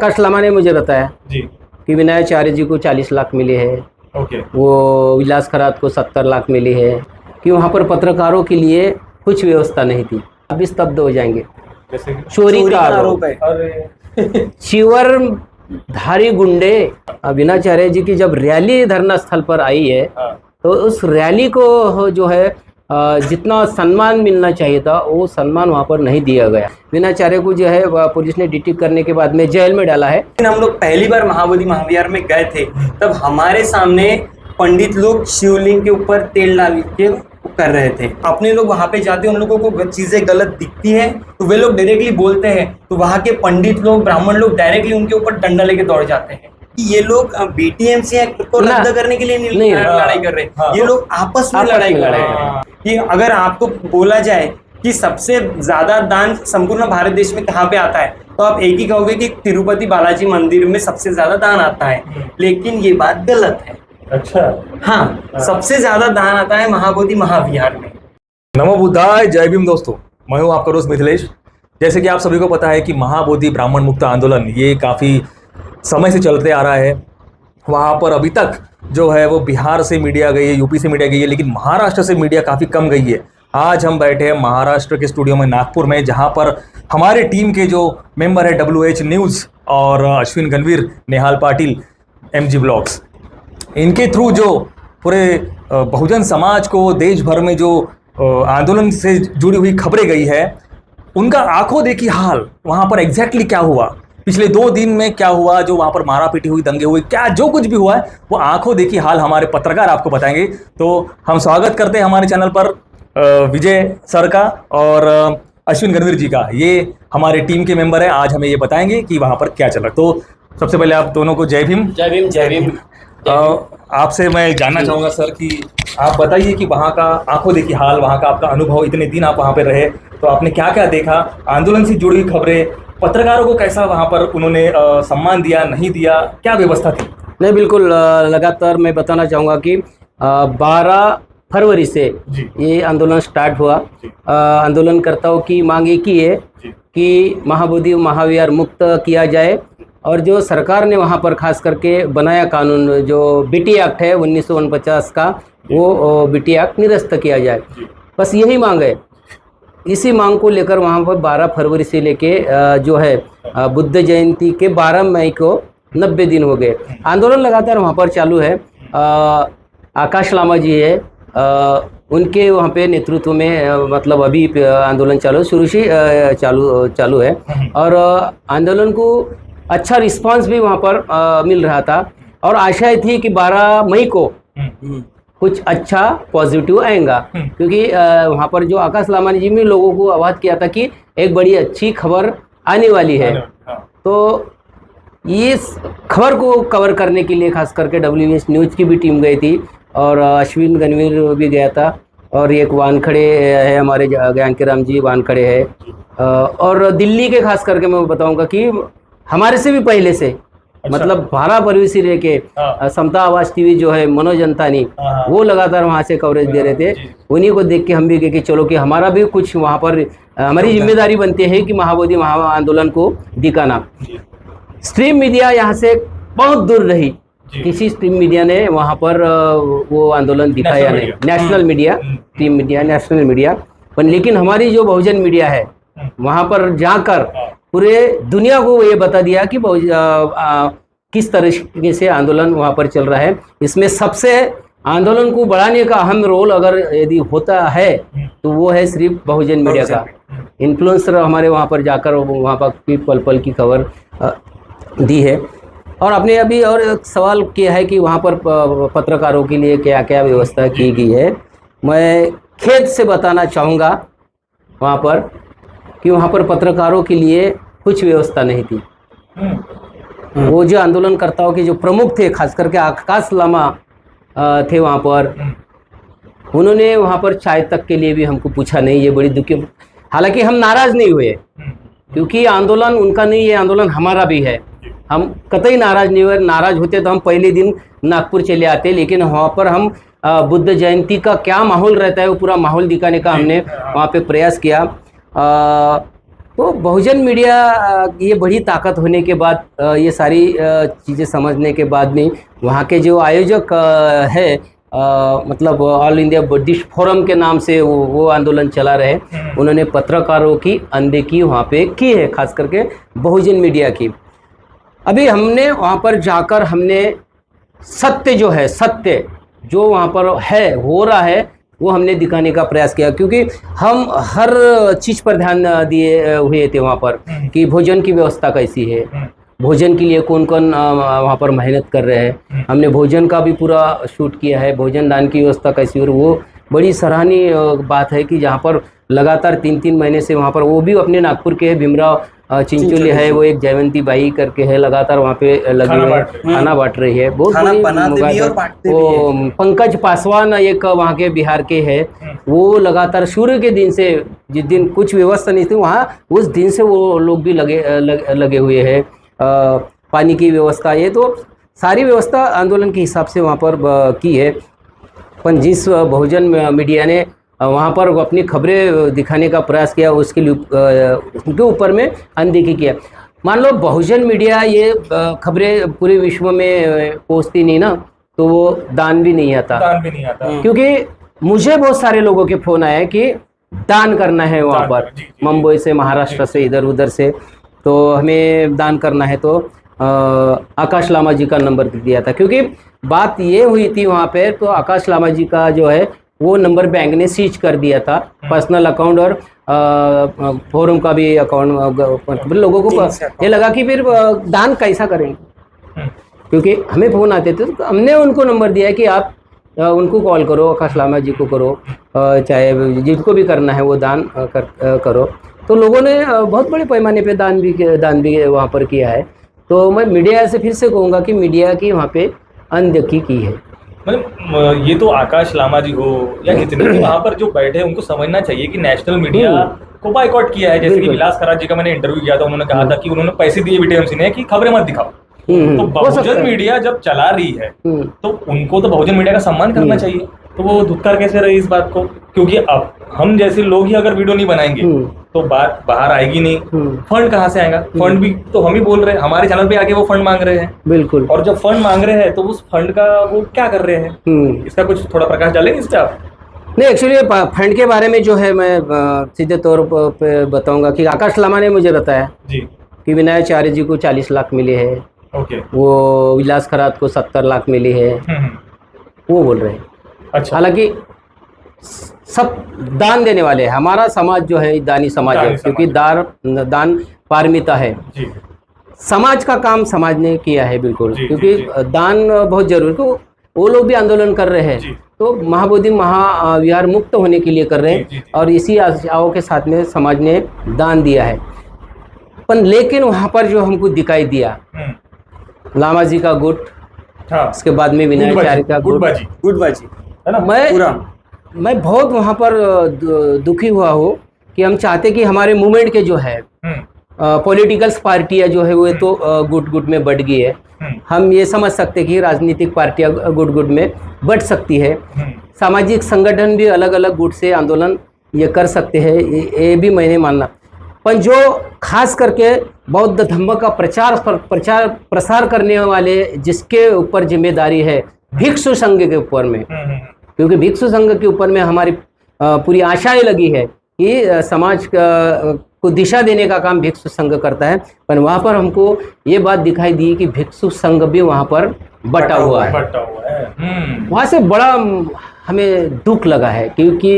आकाश लामा ने मुझे बताया जी। कि विनयाचार्य जी को 40 लाख मिले हैं, ओके। वो विलास खरात को 70 लाख मिली है, कि वहाँ पर पत्रकारों के लिए कुछ व्यवस्था नहीं थी। अब भी स्तब्ध हो जाएंगे। जैसे चोरी का आरोप है। अरे चिवर धारी गुंडे विनयाचार्य जी की जब रैली धरना स्थल पर आई है, हाँ। तो उस रैली को जो है जितना सम्मान मिलना चाहिए था वो सम्मान वहाँ पर नहीं दिया गया। विनयाचार्य को जो है पुलिस ने डिटेक्ट करने के बाद में जेल में डाला है। हम लोग पहली बार महाबोधि महाविहार में गए थे, तब हमारे सामने पंडित लोग शिवलिंग के ऊपर तेल डाल के कर रहे थे। अपने लोग वहां पे जाते हैं, उन लोगों को चीजें गलत दिखती है तो वे लोग डायरेक्टली बोलते हैं, तो वहां के पंडित लोग ब्राह्मण लोग डायरेक्टली उनके ऊपर डंडा लेके दौड़ जाते हैं कि ये लोग बीटीएमसी एक्ट को रद्द करने के लिए नहीं लड़ाई कर रहे। हाँ। ये लोग आपस में लड़ाई कर रहे हैं। कि अगर आपको बोला जाए कि सबसे ज्यादा दान संपूर्ण भारत देश में कहाँ पे आता है, तो आप एक ही कहोगे कि तिरुपति बालाजी मंदिर में सबसे ज्यादा दान आता है, लेकिन ये बात गलत है। अच्छा। हाँ, सबसे ज्यादा दान आता है महाबोधि महाविहार में। नमो बुद्धाय, जय भीम दोस्तों, मैं हूं आपका दोस्त मिथिलेश। जैसे कि आप सभी को पता है कि महाबोधि ब्राह्मण मुक्त आंदोलन ये काफ़ी समय से चलते आ रहा है। वहाँ पर अभी तक जो है वो बिहार से मीडिया गई है, यूपी से मीडिया गई है, लेकिन महाराष्ट्र से मीडिया काफ़ी कम गई है। आज हम बैठे हैं महाराष्ट्र के स्टूडियो में नागपुर में, जहाँ पर हमारे टीम के जो मेंबर है WH न्यूज़ और अश्विन गणवीर, नेहाल पाटिल, MG ब्लॉग्स, इनके थ्रू जो पूरे बहुजन समाज को देश भर में जो आंदोलन से जुड़ी हुई खबरें गई है, उनका आंखों देखी हाल वहाँ पर एग्जैक्टली क्या हुआ, पिछले 2 दिन में क्या हुआ, जो वहाँ पर मारा पीटी हुई, दंगे हुए, क्या जो कुछ भी हुआ है वो आंखों देखी हाल हमारे पत्रकार आपको बताएंगे। तो हम स्वागत करते हैं हमारे चैनल पर विजय सर का और अश्विन गणवीर जी का। ये हमारे टीम के मेंबर हैं, आज हमें ये बताएंगे कि वहाँ पर क्या चला। तो सबसे पहले आप दोनों को जय भीम। जय भीम। जय भीम। आपसे मैं जानना चाहूँगा सर कि आप बताइए कि वहाँ का आंखों देखी हाल, वहाँ का आपका अनुभव, इतने दिन आप वहाँ पर रहे तो आपने क्या क्या देखा, आंदोलन से जुड़ी हुई खबरें, पत्रकारों को कैसा वहाँ पर उन्होंने सम्मान दिया, नहीं दिया, क्या व्यवस्था थी? नहीं, बिल्कुल लगातार मैं बताना चाहूँगा कि 12 फरवरी से ये आंदोलन स्टार्ट हुआ। आंदोलनकर्ताओं की मांग एक ही है कि महाबोधि महाविहार मुक्त किया जाए, और जो सरकार ने वहाँ पर खास करके बनाया कानून, जो BT एक्ट है 1949 का, वो BT एक्ट निरस्त किया जाए, बस यही मांग है। इसी मांग को लेकर वहाँ पर 12 फरवरी से लेके जो है बुद्ध जयंती के 12 मई को 90 दिन हो गए। आंदोलन लगातार वहाँ पर चालू है। आकाश लामा जी है, उनके वहाँ पे नेतृत्व में मतलब अभी आंदोलन शुरू से चालू है, और आंदोलन को अच्छा रिस्पांस भी वहाँ पर मिल रहा था, और आशा थी कि 12 मई को कुछ अच्छा पॉजिटिव आएगा, क्योंकि वहाँ पर जो आकाश लामा जी ने लोगों को आवाज़ किया था कि एक बड़ी अच्छी खबर आने वाली है। तो इस खबर को कवर करने के लिए खास करके WH न्यूज़ की भी टीम गई थी, और अश्विन गणवीर भी गया था, और एक वानखड़े है हमारे ज्ञानकीराम जी वानखड़े है, और दिल्ली के खास करके मैं बताऊंगा कि हमारे से भी पहले से मतलब 12 फरवरी से लेके समता आवाज TV जो है मनोज अंतानी, वो लगातार वहाँ से कवरेज दे रहे थे। उन्हीं को देख के हम भी कहे कि चलो कि हमारा भी कुछ वहाँ पर हमारी जिम्मेदारी बनती है कि महाबोधि महा आंदोलन को दिखाना। स्ट्रीम मीडिया यहाँ से बहुत दूर रही, किसी स्ट्रीम मीडिया ने वहाँ पर वो आंदोलन दिखाया नहीं। National media, stream media, national media, पर लेकिन हमारी जो बहुजन मीडिया है वहाँ पर जाकर पूरे दुनिया को ये बता दिया कि किस तरीके से आंदोलन वहाँ पर चल रहा है। इसमें सबसे आंदोलन को बढ़ाने का अहम रोल अगर यदि होता है तो वो है सिर्फ बहुजन मीडिया का। इन्फ्लुएंसर हमारे वहाँ पर जाकर वहाँ पर पल पल की खबर दी है। और आपने अभी और एक सवाल किया है कि वहाँ पर पत्रकारों के लिए क्या क्या व्यवस्था की गई है। मैं खेद से बताना चाहूँगा वहाँ पर कि वहाँ पर पत्रकारों के लिए कुछ व्यवस्था नहीं थी। वो जो आंदोलनकर्ताओं के जो प्रमुख थे, खास करके आकाश लामा थे वहाँ पर, उन्होंने वहाँ पर चाय तक के लिए भी हमको पूछा नहीं। ये बड़ी दुखी, हालांकि हम नाराज़ नहीं हुए क्योंकि आंदोलन उनका नहीं, ये आंदोलन हमारा भी है। हम कतई नाराज़ नहीं हुए। नाराज़ होते तो हम पहले दिन नागपुर चले आते, लेकिन वहाँ पर हम बुद्ध जयंती का क्या माहौल रहता है वो पूरा माहौल दिखाने का हमने वहाँ पे प्रयास किया। तो बहुजन मीडिया ये बड़ी ताकत होने के बाद ये सारी चीज़ें समझने के बाद में वहाँ के जो आयोजक है मतलब ऑल इंडिया बुद्धिस्ट फोरम के नाम से वो आंदोलन चला रहे, उन्होंने पत्रकारों की अनदेखी वहाँ पे की है, खास करके बहुजन मीडिया की। अभी हमने वहाँ पर जाकर हमने सत्य जो है, सत्य जो वहाँ पर है हो रहा है वो हमने दिखाने का प्रयास किया, क्योंकि हम हर चीज़ पर ध्यान दिए हुए थे वहाँ पर कि भोजन की व्यवस्था कैसी है, भोजन के लिए कौन कौन वहाँ पर मेहनत कर रहे हैं। हमने भोजन का भी पूरा शूट किया है, भोजन दान की व्यवस्था कैसी, और वो बड़ी सराहनीय बात है कि जहाँ पर लगातार 3-3 महीने से वहाँ पर, वो भी अपने नागपुर के भीमराव चिंचोली है, वो एक जयवंती बाई करके है, लगातार वहाँ पे लगी हुई है, खाना बांट रही है, बहुत खाना बड़ी बनाते भी और बांटते भी वो पंकज पासवान एक वहाँ के बिहार के है, वो लगातार शुरू के दिन से, जिस दिन कुछ व्यवस्था नहीं थी वहाँ, उस दिन से वो लोग भी लगे हुए हैं। पानी की व्यवस्था, ये तो सारी व्यवस्था आंदोलन के हिसाब से वहाँ पर की है। पर जिस बहुजन मीडिया ने वहाँ पर अपनी खबरें दिखाने का प्रयास किया, उसके उनके ऊपर में अनदेखी किया। मान लो बहुजन मीडिया ये खबरें पूरे विश्व में पहुँचती नहीं ना, तो वो दान भी नहीं आता, क्योंकि मुझे बहुत सारे लोगों के फ़ोन आए कि दान करना है वहाँ पर, मुंबई से, महाराष्ट्र से, इधर उधर से, तो हमें दान करना है। तो आकाश लामा जी का नंबर दिया था, क्योंकि बात ये हुई थी वहाँ पे, तो आकाश लामा जी का जो है वो नंबर बैंक ने सीज कर दिया था, पर्सनल अकाउंट और फोरम का भी अकाउंट। लोगों को ये लगा कि फिर दान कैसा करेंगे, क्योंकि हमें फ़ोन आते थे, तो हमने उनको नंबर दिया है कि आप उनको कॉल करो, आकाश लामा जी को करो, चाहे जिनको भी करना है वो दान करो। तो लोगों ने बहुत बड़े पैमाने पे दान भी वहाँ पर किया है। तो मैं मीडिया से फिर से कहूँगा कि मीडिया की वहाँ पे अनदेखी की है। मतलब ये तो आकाश लामा जी हो या कितने भी वहाँ पर जो बैठे हैं, उनको समझना चाहिए कि नेशनल मीडिया को बाइकॉट किया है। जैसे कि विलास खराज जी का मैंने इंटरव्यू किया था, उन्होंने कहा था कि उन्होंने पैसे दिए बीटीएमसी ने कि खबरें मत दिखाओ। तो बहुजन मीडिया जब चला रही है तो उनको तो बहुजन मीडिया का सम्मान करना चाहिए, तो वो धुतकार कैसे रहे इस बात को? क्योंकि अब हम जैसे लोग ही अगर वीडियो नहीं बनाएंगे तो बात बाहर आएगी नहीं। फंड कहाँ से आएगा? फंड भी तो हम ही बोल रहे हैं, हमारे चैनल पे आके वो फंड मांग रहे हैं। बिल्कुल। और जब फंड मांग रहे हैं तो उस फंड का वो क्या कर रहे हैं, इसका कुछ थोड़ा प्रकाश डालेंगे इस पे आप? नहीं, एक्चुअली फंड के बारे में जो है मैं सीधे तौर पर बताऊंगा कि आकाश लामा ने मुझे बताया जी कि विनयाचार्य जी को 40 लाख मिले हैं, ओके, वो विलास खरात को 70 लाख मिली है, वो बोल रहे हैं। अच्छा, हालांकि सब दान देने वाले हैं, हमारा समाज जो है दानी समाज है, क्योंकि दान पारमिता है जी। समाज का काम समाज ने किया है, बिल्कुल, क्योंकि दान बहुत जरूरी। तो वो लोग भी आंदोलन कर रहे हैं, तो महाबोधि महाविहार मुक्त होने के लिए कर रहे हैं, और इसी आशाओं के साथ में समाज ने दान दिया है। पर लेकिन वहाँ पर जो हमको दिखाई दिया, लामा जी का गुट, उसके बाद में विनयाचार्य का गुटबाजी है ना। मैं बहुत वहाँ पर दुखी हुआ हूँ कि हम चाहते कि हमारे मूवमेंट के जो है पॉलिटिकल पार्टियाँ जो है वो तो गुट में बढ़ गई है। हम ये समझ सकते कि राजनीतिक पार्टियाँ गुट में बढ़ सकती है, सामाजिक संगठन भी अलग अलग गुट से आंदोलन ये कर सकते हैं, ये भी मैंने मानना। पर जो खास करके बौद्ध धर्म का प्रसार करने वाले, जिसके ऊपर जिम्मेदारी है भिक्षु संघ के ऊपर में, क्योंकि भिक्षु संघ के ऊपर में हमारी पूरी आशाएं लगी है कि समाज को दिशा देने का काम भिक्षु संघ करता है। पर वहाँ पर हमको ये बात दिखाई दी कि भिक्षु संघ भी वहाँ पर बटा हुआ है। वहाँ से बड़ा हमें दुख लगा है, क्योंकि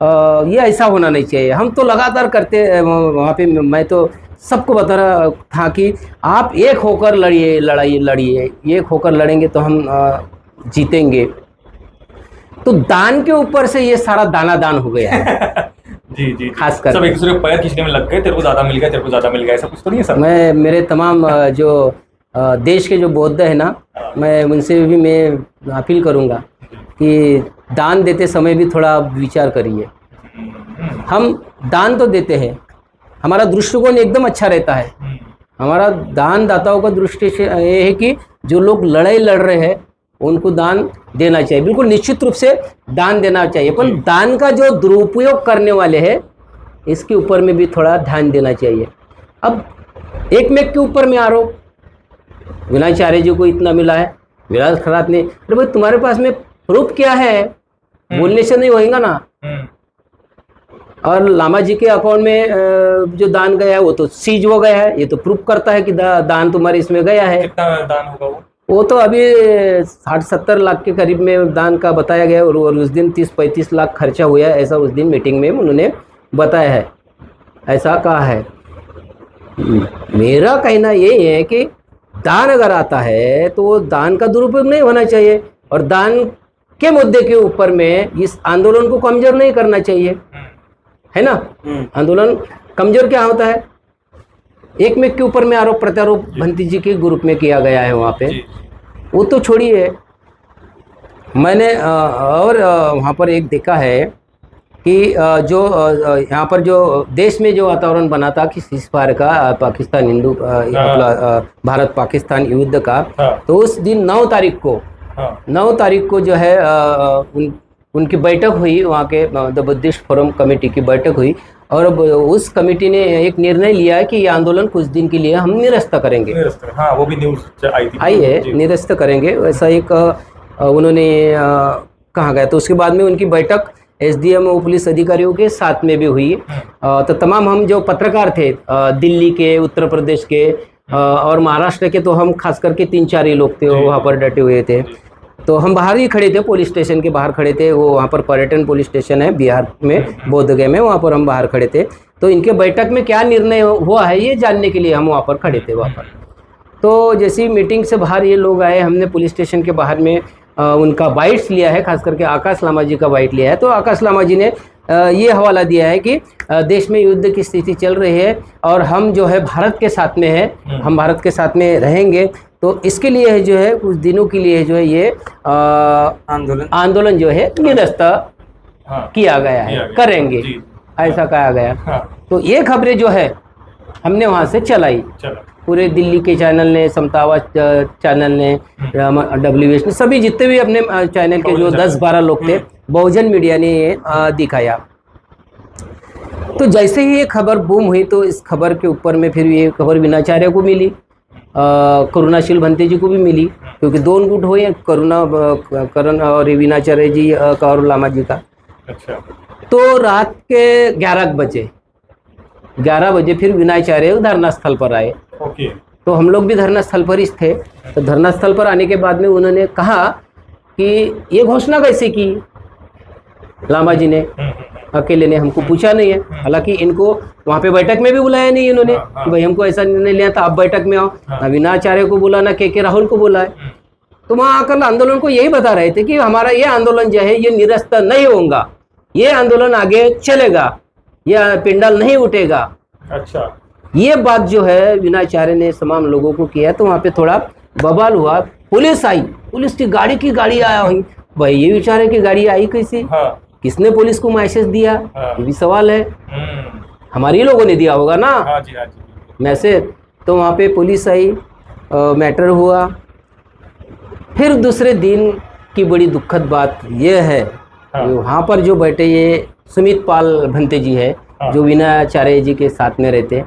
ये ऐसा होना नहीं चाहिए। हम तो लगातार करते वहाँ पे, मैं तो सबको बता रहा था कि आप एक होकर लड़िए, एक होकर लड़ेंगे तो हम जीतेंगे। तो दान के ऊपर से ये सारा दान हो गया है। जी खास कर सब एक दूसरे को पैर खींचने में लग गए, तेरे को ज्यादा मिल गया, तेरे को ज्यादा मिल गया, ऐसा कुछ तो नहीं है सर? मैं मेरे तमाम जो देश के जो बौद्ध है ना, मैं उनसे भी मैं अपील करूँगा कि दान देते समय भी थोड़ा विचार करिए। हम दान तो देते हैं, हमारा दृष्टिकोण एकदम अच्छा रहता है। हमारा दानदाताओं का दृष्टि ये है कि जो लोग लड़ाई लड़ रहे हैं उनको दान देना चाहिए, बिल्कुल निश्चित रूप से दान देना चाहिए। पर दान का जो दुरुपयोग करने वाले हैं इसके ऊपर में भी थोड़ा ध्यान देना चाहिए। अब एक मेक के ऊपर में आरोप, विनाचार्य जी को इतना मिला है, विलास खरात ने, अरे भाई तुम्हारे पास में प्रूफ क्या है? बोलने से नहीं होएगा ना। और लामा जी के अकाउंट में जो दान गया है वो तो सीज हो गया है, ये तो प्रूफ करता है कि दान तुम्हारे इसमें गया है। कितना दान होगा वो तो अभी 60-70 लाख के करीब में दान का बताया गया है, और उस दिन 30-35 लाख खर्चा हुआ है, ऐसा उस दिन मीटिंग में उन्होंने बताया है, ऐसा कहा है। मेरा कहना ये है कि दान अगर आता है तो वो दान का दुरुपयोग नहीं होना चाहिए, और दान के मुद्दे के ऊपर में इस आंदोलन को कमजोर नहीं करना चाहिए, है ना। आंदोलन कमजोर क्या होता है? एक मेक के ऊपर में आरोप प्रत्यारोप भंती जी के ग्रुप में किया गया है वहाँ पे, वो तो छोड़िए। मैंने और वहाँ पर एक देखा है कि जो यहाँ पर जो देश में जो वातावरण बना था कि सीज़फायर का, पाकिस्तान हिंदू भारत पाकिस्तान युद्ध का, तो उस दिन 9 तारीख को जो है उनकी बैठक हुई, वहाँ के द बुद्धिस्ट फोरम कमेटी की बैठक हुई, और उस कमेटी ने एक निर्णय लिया है कि ये आंदोलन कुछ दिन के लिए हम निरस्त करेंगे। हाँ, वो भी न्यूज़ आई है, निरस्त करेंगे, वैसा एक उन्होंने कहा गया। तो उसके बाद में उनकी बैठक एसडीएम और पुलिस अधिकारियों के साथ में भी हुई। तो तमाम हम जो पत्रकार थे दिल्ली के, उत्तर प्रदेश के और महाराष्ट्र के, तो हम खास करके 3-4 ही लोग थे वहाँ पर डटे हुए थे। तो हम बाहर ही खड़े थे, पुलिस स्टेशन के बाहर खड़े थे। वो वहाँ पर पर्यटन पुलिस स्टेशन है बिहार में, बोधगया में, वहाँ पर हम बाहर खड़े थे। तो इनके बैठक में क्या निर्णय हुआ है ये जानने के लिए हम वहाँ पर खड़े थे वहाँ पर। तो जैसी मीटिंग से बाहर ये लोग आए, हमने पुलिस स्टेशन के बाहर में उनका बाइट्स लिया है, खास करके आकाश लामा जी का बाइट लिया है। तो आकाश लामा जी ने ये हवाला दिया है कि देश में युद्ध की स्थिति चल रही है और हम जो है भारत के साथ में है, हम भारत के साथ में रहेंगे। तो इसके लिए जो है कुछ दिनों के लिए जो है ये आंदोलन जो है निरस्त किया गया है, करेंगे, ऐसा कहा गया। तो ये खबरें जो है हमने वहाँ से चलाई, पूरे दिल्ली के चैनल ने, समतावा चैनल ने, WH ने, सभी जितने भी अपने चैनल के जो 10-12 लोग थे, बहुजन मीडिया ने ये दिखाया। तो जैसे ही ये खबर बूम हुई तो इस खबर के ऊपर में फिर ये खबर विनाचार्य को मिली, करुणाशील भंते जी को भी मिली, क्योंकि 2 गुट हुए, करण और विनाचार्य जी का और लामा जी का। अच्छा। तो रात के 11 बजे फिर विनाचार्य धरना स्थल पर आए। ओके। तो हम लोग भी धरना स्थल पर ही थे। तो धरना स्थल पर आने के बाद में उन्होंने कहा कि ये घोषणा कैसे की लामा जी ने, अकेले ने, हमको पूछा नहीं है। हालांकि इनको वहाँ पे बैठक में भी बुलाया नहीं इन्होंने कि भाई हमको ऐसा निर्णय लिया था, आप बैठक में आओ। ना विनाचार्य को बुला, ना के राहुल को बुलाए। तो वहाँ आकर आंदोलन को यही बता रहे थे कि हमारा ये आंदोलन जो है ये निरस्त नहीं होगा, ये आंदोलन आगे चलेगा, यह पिंडल नहीं उठेगा। अच्छा। ये बात जो है विनाचार्य ने तमाम लोगों को किया। तो वहाँ पे थोड़ा बवाल हुआ, पुलिस आई, पुलिस की गाड़ी आया हुई। भाई ये विचारे की गाड़ी आई कैसे? किसने पुलिस को मैसेज दिया? ये भी सवाल है। हमारे लोगों ने दिया होगा ना मैसेज। तो वहाँ पे पुलिस आई, मैटर हुआ। फिर दूसरे दिन की बड़ी दुखद बात यह है, वहाँ पर जो बैठे ये सुमित पाल भंते जी है, जो विनाचार्य जी के साथ में रहते,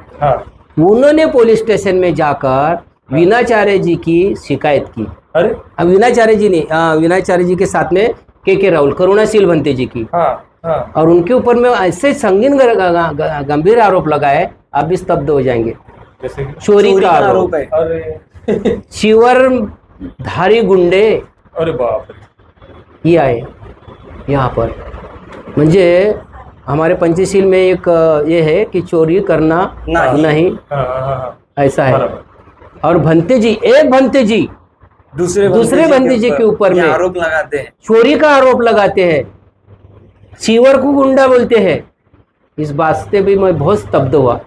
उन्होंने पुलिस स्टेशन में जाकर विनाचार्य जी की शिकायत की। अरे अब विनाचार्य जी ने विनाचार्य जी के साथ में के राहुल, करुणाशील भंते जी की, और उनके ऊपर में ऐसे संगीन गंभीर आरोप लगाए, आप भी स्तब्ध हो जाएंगे। जैसे चोरी का आरोप है, अरे चिवर धारी गुंडे, अरे बाप रे, ये आए यहाँ पर। म्हणजे हमारे पंचशील में एक ये है कि चोरी करना नहीं, ऐसा है। और भंते जी, एक भंते जी दूसरे भंते जी के ऊपर में आरोप लगाते हैं, चोरी का आरोप लगाते हैं, चिवर को गुंडा बोलते हैं। इस बात से भी मैं बहुत स्तब्ध हुआ।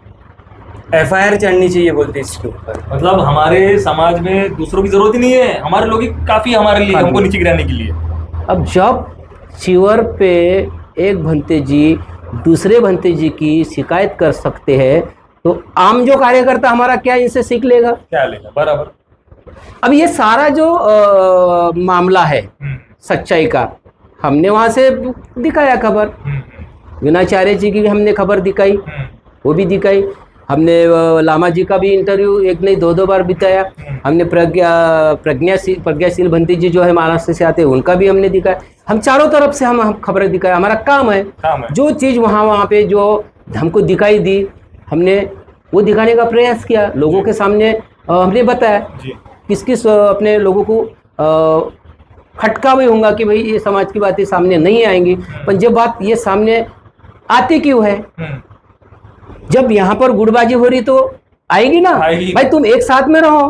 FIR चढ़नी चाहिए बोलते हैं इसके ऊपर। मतलब हमारे समाज में दूसरों की जरूरत ही नहीं है, हमारे लोग ही काफी हमारे लिए, हमको नीचे गिराने के लिए। अब जब चिवर पे एक भंते जी दूसरे भंते जी की शिकायत कर सकते हैं, तो आम जो कार्यकर्ता हमारा क्या इनसे सीख लेगा? क्या लेगा? बराबर। अब ये सारा जो मामला है सच्चाई का, हमने वहां से दिखाया खबर। विनाचार्य जी की भी हमने खबर दिखाई, वो भी दिखाई। हमने लामा जी का भी इंटरव्यू एक नहीं दो बार बिताया। हमने प्रज्ञाशील भंती जी जो है महाराष्ट्र से आते हैं, उनका भी हमने दिखाया। हम चारों तरफ से हम खबरें दिखाया, हमारा काम है। जो चीज़ वहाँ पे जो हमको दिखाई दी, हमने वो दिखाने का प्रयास किया, लोगों के सामने हमने बताया। किस किस अपने लोगों को खटका भी होगा कि भाई ये समाज की बातें सामने नहीं आएंगी, पर जब बात ये सामने आती क्यों है, जब यहाँ पर गुटबाजी हो रही तो आएगी ना। भाई तुम एक साथ में रहो।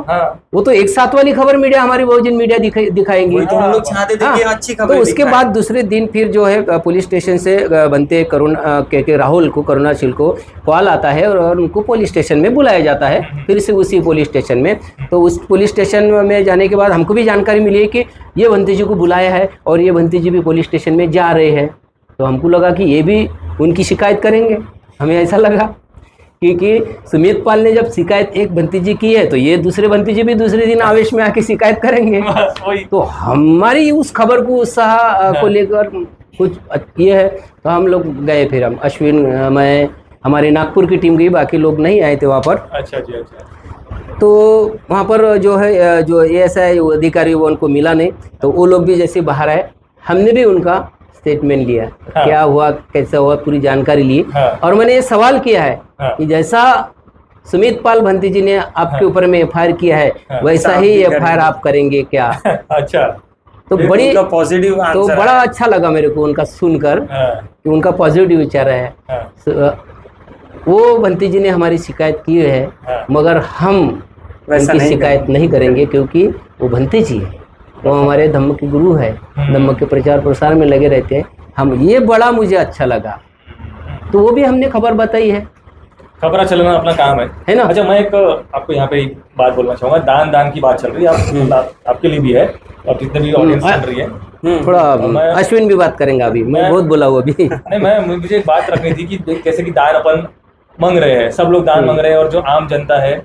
वो तो एक साथ वाली खबर मीडिया हमारी बहुजन मीडिया दिखाएंगी। तो हम लोग चाहते थे कि अच्छी खबर। तो उसके बाद दूसरे दिन फिर जो है पुलिस स्टेशन से बनते के राहुल को, करुणाशील को कॉल आता है और उनको पुलिस स्टेशन में बुलाया जाता है, फिर से उसी पुलिस स्टेशन में। तो उस पुलिस स्टेशन में जाने के बाद हमको भी जानकारी मिली है कि ये भंती जी को बुलाया है और ये भंती जी भी पुलिस स्टेशन में जा रहे हैं। तो हमको लगा कि ये भी उनकी शिकायत करेंगे, हमें ऐसा लगा, क्योंकि सुमित पाल ने जब शिकायत एक भंती जी की है तो ये दूसरे भंती जी भी दूसरे दिन आवेश में आके शिकायत करेंगे। तो हमारी उस खबर को, उत्साह को लेकर कुछ ये है। तो हम लोग गए, फिर हम अश्विन, मैं, हमारे नागपुर की टीम गई, बाकी लोग नहीं आए थे वहाँ पर। अच्छा जी, अच्छा। तो वहाँ पर जो है जो ASI अधिकारी वो उनको मिला नहीं, तो वो लोग भी जैसे बाहर आए, हमने भी उनका स्टेटमेंट लिया। क्या हुआ, कैसा हुआ, पूरी जानकारी ली। और मैंने ये सवाल किया है कि जैसा सुमित पाल भंती जी ने आपके ऊपर में FIR किया है, वैसा ही FIR आप करेंगे क्या? अच्छा। तो बड़ी पॉजिटिव, तो बड़ा अच्छा लगा मेरे को उनका सुनकर कि उनका पॉजिटिव विचार है। वो भंती जी ने हमारी शिकायत की है, मगर हम उनकी शिकायत नहीं करेंगे, क्योंकि वो भंती जी है, वो हमारे धम्म के गुरु है, धम्म के प्रचार प्रसार में लगे रहते हैं। हम ये बड़ा मुझे अच्छा लगा, तो वो भी हमने खबर बताई है। खबरा चलना अपना काम है ना। अच्छा, मैं एक आपको यहाँ पे एक बात बोलना चाहूँगा। दान की बात चल रही है, आपके लिए भी है और जितने भी ऑडियंस चल रही है। थोड़ा अश्विन भी बात करेंगे, अभी मैं बहुत बोला हुआ अभी। नहीं, मुझे एक बात रखनी थी कि जैसे कि दान अपन मांग रहे हैं, सब लोग दान मांग रहे हैं और जो आम जनता है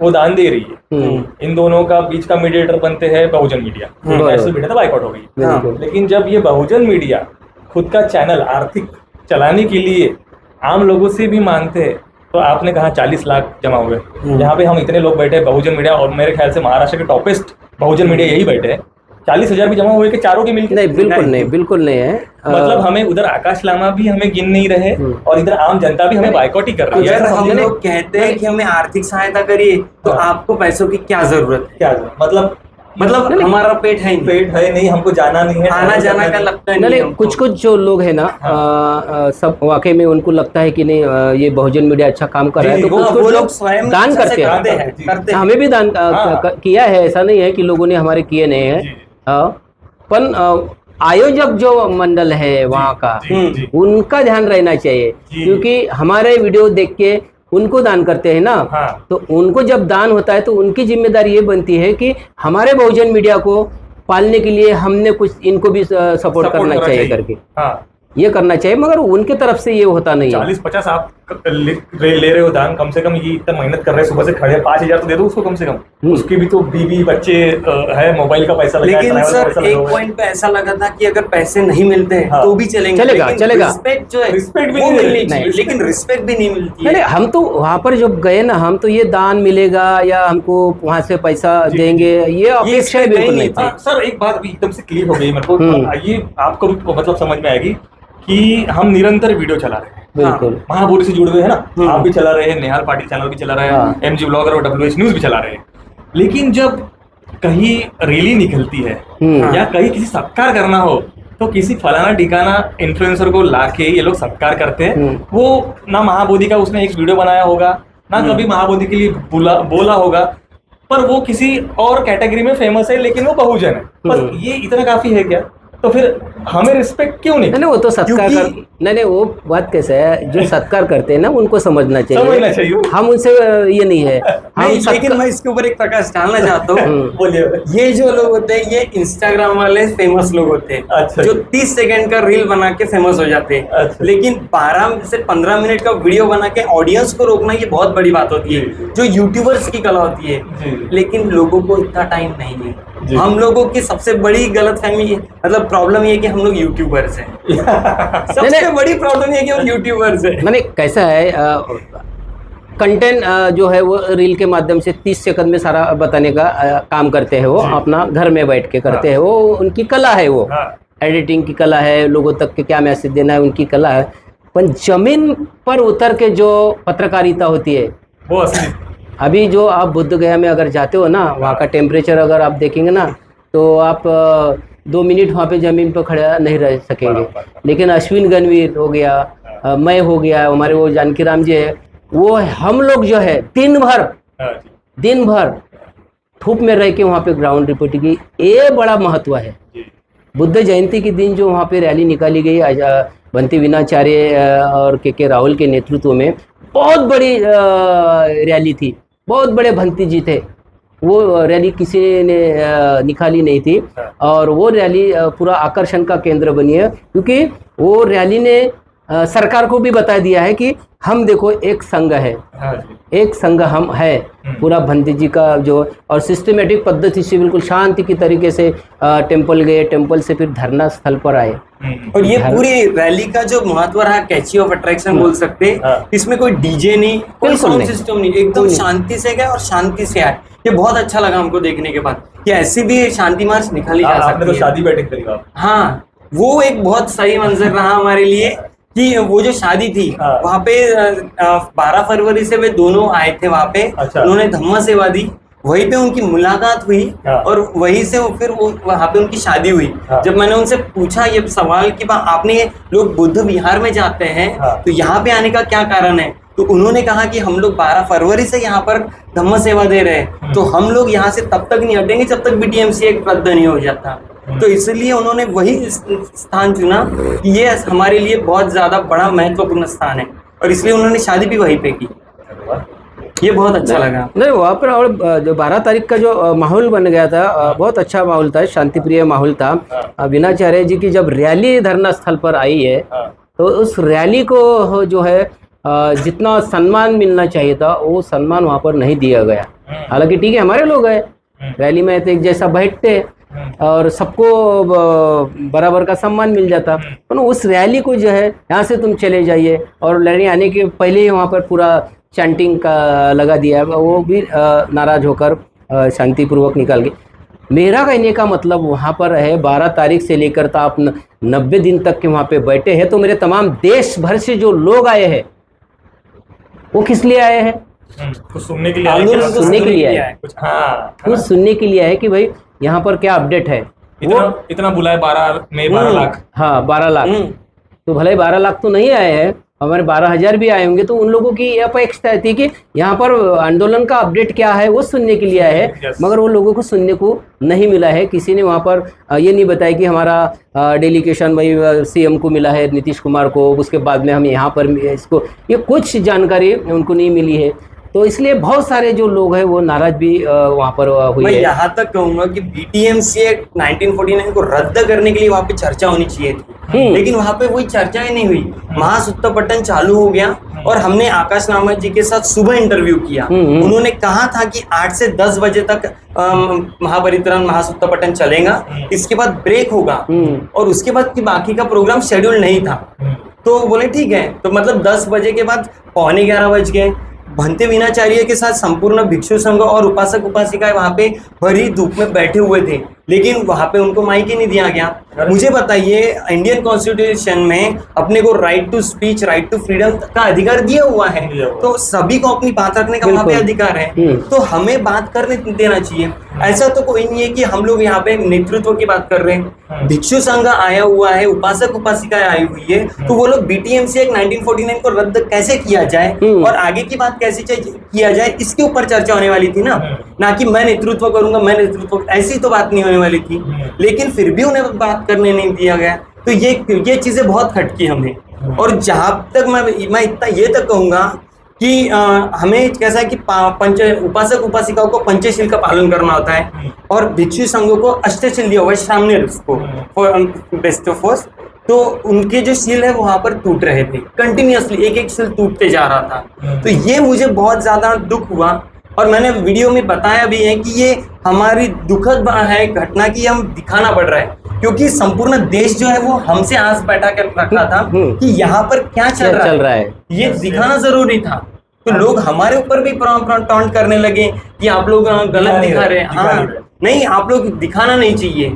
वो दान दे रही है। इन दोनों का बीच का मीडिएटर बनते हैं बहुजन मीडिया। नेशनल मीडिया तो बाइकआउट हो गई, लेकिन जब ये बहुजन मीडिया खुद का चैनल आर्थिक चलाने के लिए आम लोगों से भी मांगते हैं, तो आपने कहा 40 लाख जमा हुए। यहाँ पे हम इतने लोग बैठे हैं बहुजन मीडिया, और मेरे ख्याल से महाराष्ट्र के टॉपेस्ट बहुजन मीडिया यही बैठे हैं। 40,000 भी जमा हुए कि चारों के मिलकर? नहीं, बिल्कुल नहीं है। मतलब हमें उधर आकाश लामा भी हमें गिन नहीं रहे और इधर आम जनता भी हमें बाइकआउट ही कर रही है। हम लोग कहते हैं कि हमें आर्थिक सहायता करिए, तो आपको पैसों की क्या जरूरत है? क्या मतलब हमारा पेट है नहीं, हमको जाना नहीं है, आना जाना का लगता है नहीं। कुछ जो लोग है ना, सब वाकई में उनको लगता है कि नहीं ये बहुजन मीडिया अच्छा काम कर रहा है, तो कुछ लोग स्वयं दान करते हैं। हमें भी दान किया है, ऐसा नहीं है कि लोगों ने हमारे किए नहीं है। पर आयोजक जो मंडल है वहाँ का, उनका ध्यान रहना चाहिए, क्योंकि हमारे वीडियो देख के उनको दान करते हैं ना। तो उनको जब दान होता है तो उनकी जिम्मेदारी ये बनती है कि हमारे बहुजन मीडिया को पालने के लिए हमने कुछ इनको भी सपोर्ट करना चाहिए करके ये करना चाहिए, मगर उनके तरफ से ये होता नहीं है। 40-50 आप ले रहे हो दान, कम से कम ये इतना मेहनत कर रहे हैं, सुबह से खड़े, 5,000 तो दे दो उसको कम से कम। उसकी भी तो बीवी बच्चे है, मोबाइल का पैसा लगा। लेकिन सर एक पॉइंट पे ऐसा लगा था कि अगर पैसे नहीं मिलते हैं तो भी चलेगा। रिस्पेक्ट जो है, रिस्पेक्ट भी नहीं मिलनी चाहिए, लेकिन रिस्पेक्ट भी नहीं मिलती है। हम तो वहाँ पर जब गए ना, हम तो ये दान मिलेगा या हमको वहाँ से पैसा देंगे ये अपेक्षा बिल्कुल नहीं थी। सर एक बात अभी एकदम से क्लियर हो गई, मतलब ये आपको भी मतलब समझ में आएगी कि हम निरंतर वीडियो चला रहे हैं। बिल्कुल महाबोरी से जुड़े हुए हैं ना, आप भी चला रहे हैं, नेहाल पाटिल चैनल भी चला रहे हैं, MG ब्लॉगर और WH न्यूज भी चला रहे हैं। लेकिन जब कहीं रैली निकलती है या कहीं किसी सत्कार करना हो, तो किसी फलाना ठिकाना इन्फ्लुएंसर को लाके ये लोग सत्कार करते हैं। वो ना महाबोधि का उसने एक वीडियो बनाया होगा, ना कभी महाबोधि के लिए बोला होगा, पर वो किसी और कैटेगरी में फेमस है, लेकिन वो बहुजन है। बस ये इतना काफी है क्या? तो फिर हमें रिस्पेक्ट क्यों नहीं? नहीं, वो तो सत्कार नहीं, वो बात कैसे है, जो सत्कार करते हैं ना उनको समझना चाहिए। हम उनसे ये नहीं है। लेकिन मैं इसके ऊपर एक प्रकाश डालना चाहता हूँ। ये जो लोग होते हैं ये इंस्टाग्राम वाले फेमस लोग होते हैं, जो 30 सेकंड का रील बना के फेमस हो जाते हैं। लेकिन 12 से 15 मिनट का वीडियो बना के ऑडियंस को रोकना ये बहुत बड़ी बात होती है, जो यूट्यूबर्स की कला होती है। लेकिन लोगों को इतना टाइम नहीं है। हम लोगों की सबसे बड़ी गलतफहमी मतलब प्रॉब्लम ये है कि हम लोग यूट्यूबर्स हैं। सबसे बड़ी प्रॉब्लम ये है कि हम यूट्यूबर्स हैं। मैंने कैसा है कंटेंट जो है वो रील के माध्यम से 30 सेकंड में सारा बताने का काम करते हैं वो अपना घर में बैठ के करते हैं, वो उनकी कला है, वो एडिटिंग की कला है, लोगों तक के क्या मैसेज देना है उनकी कला है। पर जमीन पर उतर के जो पत्रकारिता होती है वो असली। अभी जो आप बुद्ध गया में अगर जाते हो ना, वहाँ का टेम्परेचर अगर आप देखेंगे ना तो आप 2 मिनट वहाँ पे ज़मीन पर खड़ा नहीं रह सकेंगे। लेकिन अश्विन गणवीर हो गया, मैं हो गया, हमारे वो जानकी राम जी है, वो हम लोग जो है दिन भर धूप में रह के वहाँ पे ग्राउंड रिपोर्टिंग की, ये बड़ा महत्व है। बुद्ध जयंती के दिन जो वहाँ पे रैली निकाली गई बंटी विनाचार्य और के राहुल के नेतृत्व में, बहुत बड़ी रैली थी, बहुत बड़े भंती जी थे। वो रैली किसी ने निकाली नहीं थी और वो रैली पूरा आकर्षण का केंद्र बनी है, क्योंकि वो रैली ने सरकार को भी बता दिया है कि हम देखो एक संघ है, एक संघ हम है। पूरा भंती जी का जो और सिस्टमेटिक पद्धति से बिल्कुल शांति की तरीके से टेंपल गए, टेंपल से फिर धरना स्थल पर आए। और ये पूरी रैली का जो महत्व रहा, कैची ऑफ अट्रैक्शन बोल सकते हैं, इसमें कोई डीजे नहीं, कोई साउंड सिस्टम नहीं, एकदम शांति से गए और शांति से आए। ये बहुत अच्छा लगा हमको देखने के बाद कि ऐसी भी शांति मार्च निकाली जा सकती है। आपने तो शादी बैठक करी। हाँ, वो एक बहुत सही मंजर रहा हमारे लिए कि वो जो शादी थी वहाँ पे 12 फरवरी से वे दोनों आए थे वहाँ पे। उन्होंने धम्म सेवा दी, वहीं पे उनकी मुलाकात हुई और वहीं से फिर वहाँ पे उनकी शादी हुई। जब मैंने उनसे पूछा ये सवाल कि आपने लोग बुद्ध विहार में जाते हैं तो यहाँ पे आने का क्या कारण है, तो उन्होंने कहा कि हम लोग 12 फरवरी से यहाँ पर धम्म सेवा दे रहे हैं, तो हम लोग यहाँ से तब तक नहीं हटेंगे जब तक बीटीएमसी एक रद्द नहीं हो जाता। तो इसलिए उन्होंने वही स्थान चुना कि ये हमारे लिए बहुत ज्यादा बड़ा महत्वपूर्ण स्थान है, और इसलिए उन्होंने शादी भी वहीं पे की। ये बहुत अच्छा लगा। नहीं, वहाँ पर और जो 12 तारीख का जो माहौल बन गया था, बहुत अच्छा माहौल था, शांतिप्रिय माहौल था। विनाचार्य जी की जब रैली धरना स्थल पर आई है तो उस रैली को जो है जितना सम्मान मिलना चाहिए था वो सम्मान वहाँ पर नहीं दिया गया। हालांकि ठीक है, हमारे लोग हैं रैली में तो एक जैसा बैठते और सबको बराबर का सम्मान मिल जाता, पर उस रैली को जो है यहाँ से तुम चले जाइए, और रैली आने के पहले ही वहाँ पर पूरा चैंटिंग का लगा दिया है, वो भी नाराज होकर शांतिपूर्वक निकल गए। मेरा कहने का मतलब वहाँ पर है 12 तारीख से लेकर तो आप 90 दिन तक के वहाँ पे बैठे हैं, तो मेरे तमाम देश भर से जो लोग आए हैं वो किस लिए आए हैं? कुछ सुनने के लिए आए, सुनने के लिए आए, कुछ सुनने के लिए आए कि भाई यहाँ पर क्या अपडेट है। इतना बुलाए 12 लाख। हाँ, 12 लाख तो भले 12 लाख तो नहीं आए हैं, हमारे 12,000 भी आए होंगे, तो उन लोगों की अपेक्षा थी कि यहाँ पर आंदोलन का अपडेट क्या है वो सुनने के लिए आए हैं, मगर वो लोगों को सुनने को नहीं मिला है। किसी ने वहाँ पर ये नहीं बताया कि हमारा डेलीगेशन भाई सीएम को मिला है, नीतीश कुमार को, उसके बाद में हम यहाँ पर इसको, ये कुछ जानकारी उनको नहीं मिली है। तो इसलिए बहुत सारे जो लोग हैं वो नाराज भी वहाँ पर हुए। मैं यहाँ तक कहूंगा कि बीटीएमसी एक्ट 1949 को रद्द करने के लिए वहाँ पे चर्चा होनी चाहिए थी, लेकिन वहाँ पे वही चर्चाएं नहीं हुई। महासुत्तपट्टन चालू हो गया और हमने आकाश नामत जी के साथ सुबह इंटरव्यू किया। उन्होंने कहा था कि 8 से 10 बजे तक महापरित्राण महासुत्तपट्टन चलेगा, इसके बाद ब्रेक होगा, और उसके बाद की बाकी का प्रोग्राम शेड्यूल नहीं था। तो बोले ठीक है, तो मतलब 10 बजे के बाद 11:15 बज गए। भंते विनाचार्य के साथ संपूर्ण भिक्षु संघ और उपासक उपासिकाएं वहां पे भरी धूप में बैठे हुए थे, लेकिन वहां पे उनको माइक ही नहीं दिया गया। मुझे बताइए, इंडियन कॉन्स्टिट्यूशन में अपने को right to speech, right to freedom का अधिकार दिया हुआ है, तो सभी को अपनी बात रखने का वहां पे अधिकार है, तो हमें बात करने देना चाहिए। ऐसा तो कोई नहीं है कि हम लोग यहाँ पे नेतृत्व की बात कर रहे हैं। भिक्षु संघ आया हुआ है, उपासक उपासिकाएं आई हुई है, तो वो लोग बीटीएमसी एक्ट 1949 को रद्द कैसे किया जाए और आगे की बात कैसे किया जाए, इसके ऊपर चर्चा होने वाली थी ना कि मैं नेतृत्व करूंगा, मैं नेतृत्व, ऐसी तो बात नहीं होने वाली थी। लेकिन फिर भी उन्हें बात करने नहीं दिया गया, तो ये चीजें बहुत खटकी हमें। और जहां तक मैं इतना ये तक कहूंगा कि हमें कैसा है कि उपासक उपासिकाओं को पंचशील का पालन करना होता है, और भिक्षु संघों को अष्टशील दिया हुआ है, सामने उसको बेस्ट ऑफ फोर्स। तो उनके जो शील है वहां पर टूट रहे थे, कंटिन्यूअसली एक शील टूटते जा रहा था। तो ये मुझे बहुत ज्यादा दुख हुआ और मैंने वीडियो में बताया भी है कि ये हमारी दुखद है घटना की हम दिखाना पड़ रहा है, क्योंकि संपूर्ण देश जो है वो हमसे आस बैठा कर रखा था कि यहाँ पर क्या चल रहा है, ये दिखाना जरूरी था। तो लोग हमारे ऊपर भी टॉन्ट करने लगे कि आप लोग गलत दिखा रहे हैं। हाँ, नहीं, आप लोग दिखाना नहीं चाहिए।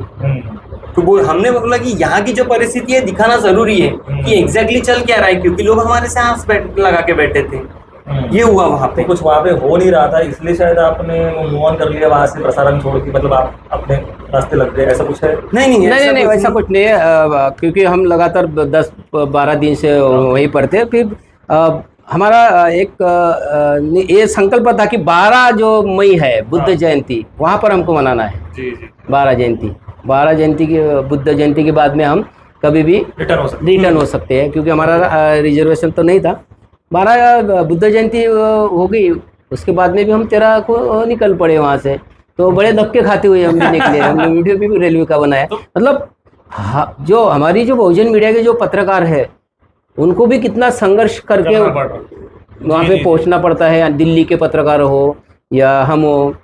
तो वो हमने बोला कि यहाँ की जो परिस्थिति है दिखाना जरूरी है कि एग्जैक्टली चल क्या रहा है, क्योंकि लोग हमारे से आस लगा के बैठे थे। ये हुआ वहाँ पे, कुछ वहाँ पे हो नहीं रहा था, इसलिए शायद आपने मूव ऑन कर लिया वहाँ से, प्रसारण छोड़ के, मतलब आप अपने रास्ते लग गए, ऐसा कुछ है? नहीं, वैसा कुछ नहीं है, क्योंकि हम लगातार 10-12 दिन से वहीं पर थे। फिर हमारा एक ये संकल्प था कि 12 जो मई है बुद्ध जयंती, वहाँ पर हमको मनाना है। जी 12 जयंती की बुद्ध जयंती के बाद में हम कभी भी रिटर्न हो सकते हैं, क्योंकि हमारा रिजर्वेशन तो नहीं था। 12 बुद्ध जयंती हो गई, उसके बाद में भी हम 13 को निकल पड़े वहाँ से। तो बड़े धक्के खाते हुए हम भी निकले। हमने वीडियो भी रेलवे का बनाया। मतलब जो हमारी जो बहुजन मीडिया के जो पत्रकार है, उनको भी कितना संघर्ष करके वहाँ पे पहुँचना पड़ता है। दिल्ली के पत्रकार हो या हम हो,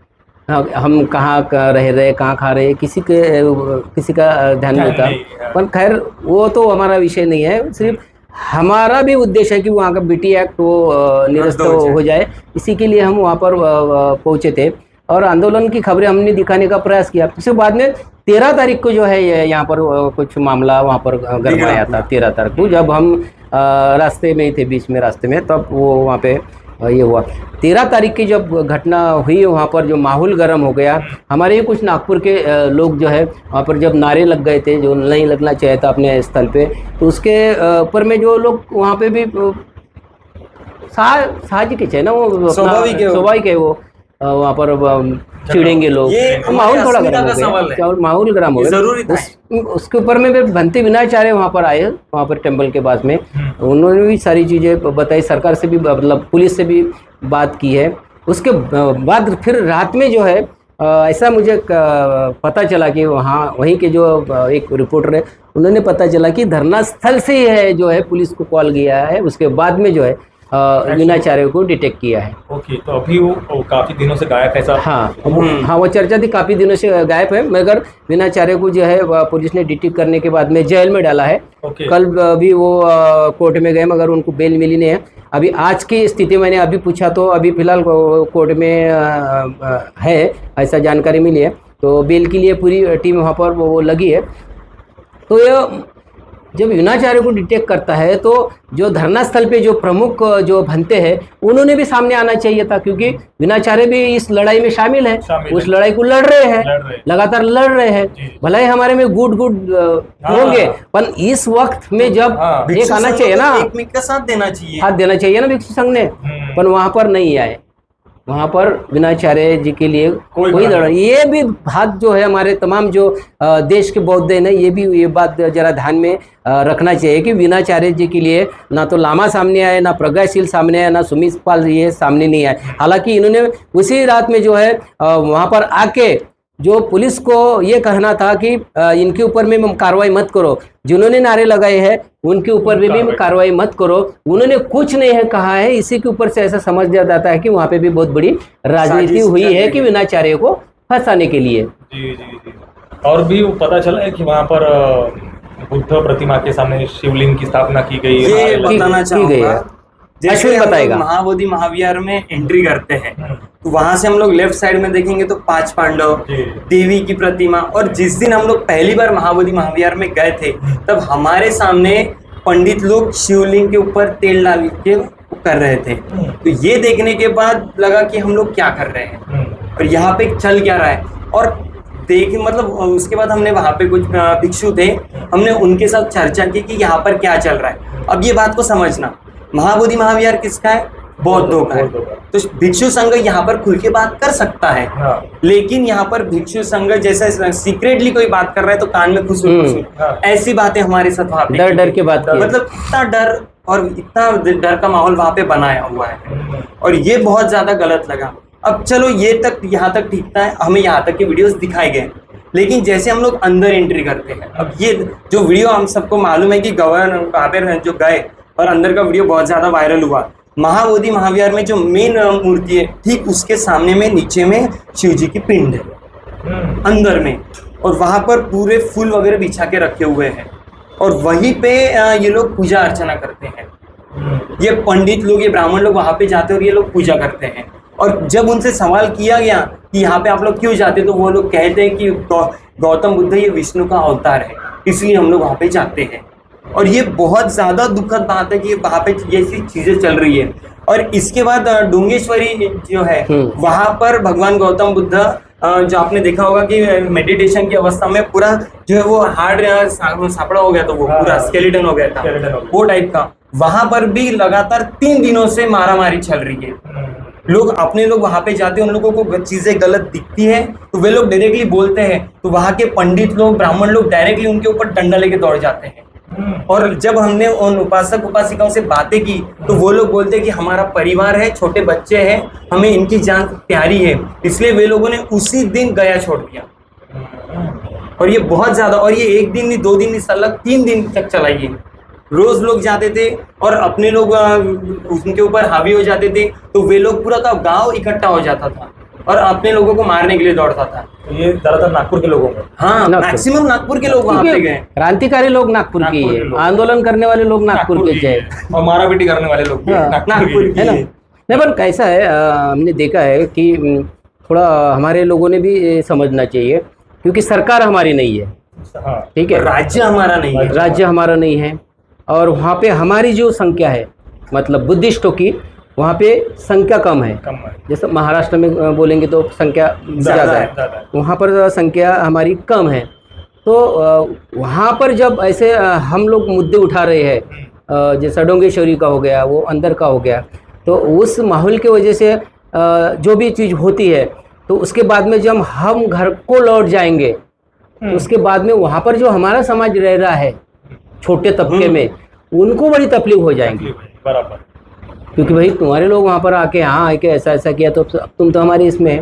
हम कहाँ रह रहे, कहाँ खा रहे, किसी का ध्यान नहीं होता। पर खैर वो तो हमारा विषय नहीं है। सिर्फ हमारा भी उद्देश्य है कि वहाँ का बीटी एक्ट वो निरस्त हो जाए, इसी के लिए हम वहाँ पर पहुँचे थे और आंदोलन की खबरें हमने दिखाने का प्रयास किया। उसके बाद में 13 तारीख को जो है यहाँ पर कुछ मामला वहाँ पर गरमाया था। 13 तारीख को जब हम रास्ते में ही थे, बीच में रास्ते में, तब वो वहाँ पे ये हुआ। 13 तारीख की जब घटना हुई, वहाँ पर जो माहौल गर्म हो गया। हमारे ही कुछ नागपुर के लोग जो है वहाँ पर जब नारे लग गए थे, जो नहीं लगना चाहिए था अपने स्थल पे, तो उसके ऊपर में जो लोग वहाँ पे भी साहजिक है ना, वो स्वाभाविक है, वो वहाँ पर चिड़ेंगे लोग। माहौल थोड़ा गर्म हो गया, माहौल गर्म हो गया। उसके ऊपर में भी भंते विनाचार्य वहाँ पर आए, वहाँ पर टेम्पल के पास में। उन्होंने भी सारी चीज़ें बताई, सरकार से भी, मतलब पुलिस से भी बात की है। उसके बाद फिर रात में जो है ऐसा मुझे पता चला कि वहीं के जो एक रिपोर्टर है, उन्होंने पता चला कि धरना स्थल से ही है जो है पुलिस को कॉल किया है। उसके बाद में जो है विनाचार्य को डिटेक्ट किया है। ओके, तो अभी वो काफी दिनों से गायब है साहब? हाँ, वो चर्चा थी, काफी दिनों से गायब है। मगर विनाचार्य को जो है पुलिस ने डिटेक्ट करने के बाद में जेल में डाला है। कल भी वो कोर्ट में गए, मगर उनको बेल मिली नहीं है। अभी आज की स्थिति मैंने अभी पूछा तो अभी फिलहाल कोर्ट में है, ऐसा जानकारी मिली है। तो बेल के लिए पूरी टीम वहाँ पर वो लगी है। तो ये जब विनाचार्य को डिटेक्ट करता है तो जो धरना स्थल पे जो प्रमुख जो भंते हैं, उन्होंने भी सामने आना चाहिए था, क्योंकि विनाचार्य भी इस लड़ाई में शामिल है। उस लड़ाई को लड़ रहे हैं, लगातार लड़ रहे हैं। भले ही हमारे में गुट होंगे, पर इस वक्त में जब एक आना चाहिए ना, एक का साथ देना चाहिए ना भिक्षु संघ ने, पर वहां पर नहीं आए। वहाँ पर विनाचार्य जी के लिए कोई लड़ा। ये भी बात जो है हमारे तमाम जो देश के बौद्ध हैं, ये बात जरा ध्यान में रखना चाहिए कि विनाचार्य जी के लिए ना तो लामा सामने आए, ना प्रज्ञाशील सामने आए, ना सुमित पाल ये सामने नहीं आए। हालांकि इन्होंने उसी रात में जो है वहाँ पर आके जो पुलिस को ये कहना था कि इनके ऊपर में कार्रवाई मत करो, जिन्होंने नारे लगाए हैं उनके ऊपर भी कार्रवाई मत करो, उन्होंने कुछ नहीं है कहा है। इसी के ऊपर से ऐसा समझ जाता है कि वहाँ पे भी बहुत बड़ी राजनीति हुई है कि विनाचार्य को फंसाने के लिए। जी। और भी पता चला है कि वहाँ पर बुद्ध प्रतिमा के सामने शिवलिंग की स्थापना की गई है। ये बताना चाहूंगा, जैसे बताएगा महाबोधि महाविहार में एंट्री करते हैं तो वहां से हम लोग लेफ्ट साइड में देखेंगे तो 5 पांडव, देवी की प्रतिमा। और जिस दिन हम लोग पहली बार महाबोधि महाविहार में गए थे, तब हमारे सामने पंडित लोग शिवलिंग के ऊपर तेल डाल के कर रहे थे। तो ये देखने के बाद लगा कि हम लोग क्या कर रहे हैं और यहाँ पे चल क्या रहा है। और मतलब उसके बाद हमने वहाँ पे कुछ भिक्षु थे, हमने उनके साथ चर्चा की कि यहाँ पर क्या चल रहा है। अब ये बात को समझना, महाबोधि महाविहार किसका है? बौद्धों का है। तो भिक्षु संघ यहाँ पर खुल के बात कर सकता है, लेकिन यहाँ पर भिक्षु संघ जैसा सीक्रेटली कोई बात कर रहा है तो कान में खुशबू ऐसी बातें हमारे साथ वहाँ पे डर के बात, मतलब इतना डर और इतना डर का माहौल वहाँ पे बनाया हुआ है और ये बहुत ज्यादा गलत लगा। अब चलो ये तक यहाँ तक ठीक था, हमें यहाँ तक के वीडियोस दिखाए गए, लेकिन जैसे हम लोग अंदर एंट्री करते हैं, अब ये जो वीडियो हम सबको मालूम है कि गवर्नर वहाँ पे जो गए और अंदर का वीडियो बहुत ज्यादा वायरल हुआ, महाबोधि महाविहार में जो मेन मूर्ति है, ठीक उसके सामने में नीचे में शिव जी की पिंड है अंदर में, और वहां पर पूरे फूल वगैरह बिछा के रखे हुए हैं, और वहीं पे ये लोग पूजा अर्चना करते हैं। ये पंडित लोग, ये ब्राह्मण लोग वहां पे जाते हैं और ये लोग पूजा करते हैं। और जब उनसे सवाल किया गया कि यहाँ पे आप लोग क्यों जाते, तो वो लोग कहते हैं कि गौतम बुद्ध ये विष्णु का अवतार है, इसलिए हम लोग वहाँ पे जाते हैं। और ये बहुत ज़्यादा दुखद बात है कि वहाँ पे ये ऐसी चीज़ें चल रही है। और इसके बाद डोंगेश्वरी जो है, वहाँ पर भगवान गौतम बुद्ध जो आपने देखा होगा कि मेडिटेशन की अवस्था में पूरा जो है वो हार्ड सापड़ा हो गया, तो वो पूरा स्केलेटन हो गया था, वो टाइप का। वहां पर भी लगातार 3 दिनों से मारामारी चल रही है। लोग अपने लोग वहां पे जाते हैं, उन लोगों को चीजें गलत दिखती है तो वे लोग डायरेक्टली बोलते हैं, तो वहां के पंडित लोग, ब्राह्मण लोग डायरेक्टली उनके ऊपर डंडा लेके दौड़ जाते हैं। और जब हमने उन उपासक उपासिकाओं से बातें की तो वो लोग बोलते हैं कि हमारा परिवार है, छोटे बच्चे हैं, हमें इनकी जान प्यारी है, इसलिए वे लोगों ने उसी दिन गया छोड़ दिया। और ये बहुत ज्यादा, और ये 1 दिन नहीं, 2 दिन नहीं, सलग 3 दिन तक चला ये। रोज लोग जाते थे और अपने लोग उनके ऊपर हावी हो जाते थे, तो वे लोग पूरा का गांव इकट्ठा हो जाता था और अपने लोगों को मारने के लिए दौड़ता था। ये ज्यादातर नागपुर के लोगों में, हाँ, मैक्सिमम नागपुर के लोग वहां पे गए। क्रांतिकारी लोग नागपुर के ही है, आंदोलन करने वाले लोग नागपुर के हैं, और मारापीटी करने वाले लोग नागपुर है ना। नहीं, पर कैसा है, हमने देखा है कि थोड़ा हमारे लोगों ने भी समझना चाहिए, क्योंकि सरकार हमारी नहीं है, ठीक है, राज्य हमारा नहीं है, राज्य हमारा नहीं है। और वहाँ पे हमारी जो संख्या है, मतलब बुद्धिस्टों की, वहाँ पे संख्या कम है। जैसे महाराष्ट्र में बोलेंगे तो संख्या ज़्यादा है, वहाँ पर संख्या हमारी कम है। तो वहाँ पर जब ऐसे हम लोग मुद्दे उठा रहे हैं, जैसा डोंगेश्वरी का हो गया, वो अंदर का हो गया, तो उस माहौल की वजह से जो भी चीज़ होती है, तो उसके बाद में जब हम घर को लौट जाएंगे, तो उसके बाद में वहाँ पर जो हमारा समाज रह रहा है छोटे तबके में, उनको बड़ी तकलीफ हो जाएंगी। बराबर, क्योंकि भाई तुम्हारे लोग वहाँ पर आके आके ऐसा ऐसा किया, तो तुम तो हमारे इसमें।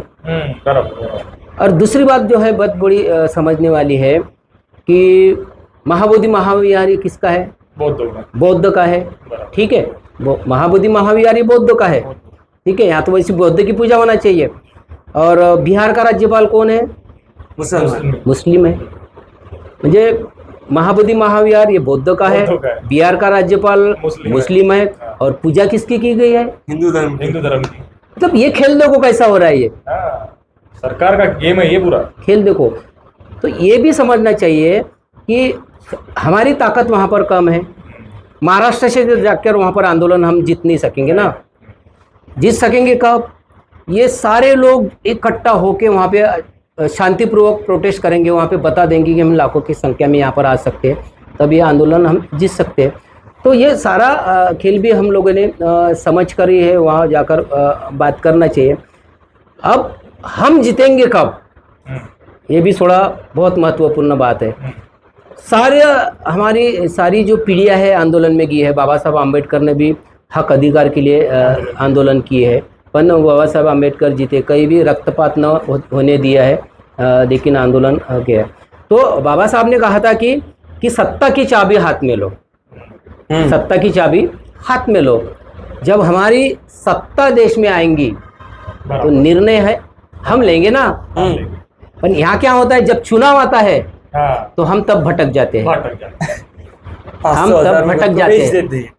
और दूसरी बात जो है बहुत बड़ी समझने वाली है कि महाबोधि महाविहार ये किसका है? बौद्ध का है, ठीक है। महाबोधि महाविहार ये बौद्ध का है, ठीक है। यहाँ तो वैसे बौद्ध की पूजा होना चाहिए। और बिहार का राज्यपाल कौन है? मुस्लिम है। म्हणजे महाबोधि महाविहार ये बौद्ध का है, बिहार का राज्यपाल मुस्लिम है, और पूजा किसकी की गई है? हिंदू धर्म की। मतलब ये खेल देखो कैसा हो रहा है, ये सरकार का गेम है ये पूरा खेल देखो। तो ये भी समझना चाहिए कि हमारी ताकत वहाँ पर कम है। महाराष्ट्र से जाकर वहाँ पर आंदोलन हम जीत नहीं सकेंगे ना। जीत सकेंगे कब? ये सारे लोग इकट्ठा होके वहाँ पे शांतिपूर्वक प्रोटेस्ट करेंगे, वहाँ पे बता देंगे कि हम लाखों की संख्या में यहाँ पर आ सकते हैं, तब ये आंदोलन हम जीत सकते हैं। तो ये सारा खेल भी हम लोगों ने समझ कर ही है वहाँ जाकर बात करना चाहिए। अब हम जीतेंगे कब, ये भी थोड़ा बहुत महत्वपूर्ण बात है। हमारी सारी जो पीढ़ियाँ है आंदोलन में गई है। बाबा साहब आम्बेडकर ने भी हक अधिकार के लिए आंदोलन किए है, पर बाबा साहब आम्बेडकर जीते, कहीं भी रक्तपात न होने दिया है, लेकिन आंदोलन किया। तो बाबा साहब ने कहा था कि सत्ता की चाबी हाथ में लो, सत्ता की चाबी हाथ में लो। जब हमारी सत्ता देश में आएंगी तो निर्णय है हम लेंगे ना। पर यहाँ क्या होता है, जब चुनाव आता है तो हम तब भटक जाते हैं, हम तब भटक जाते हैं।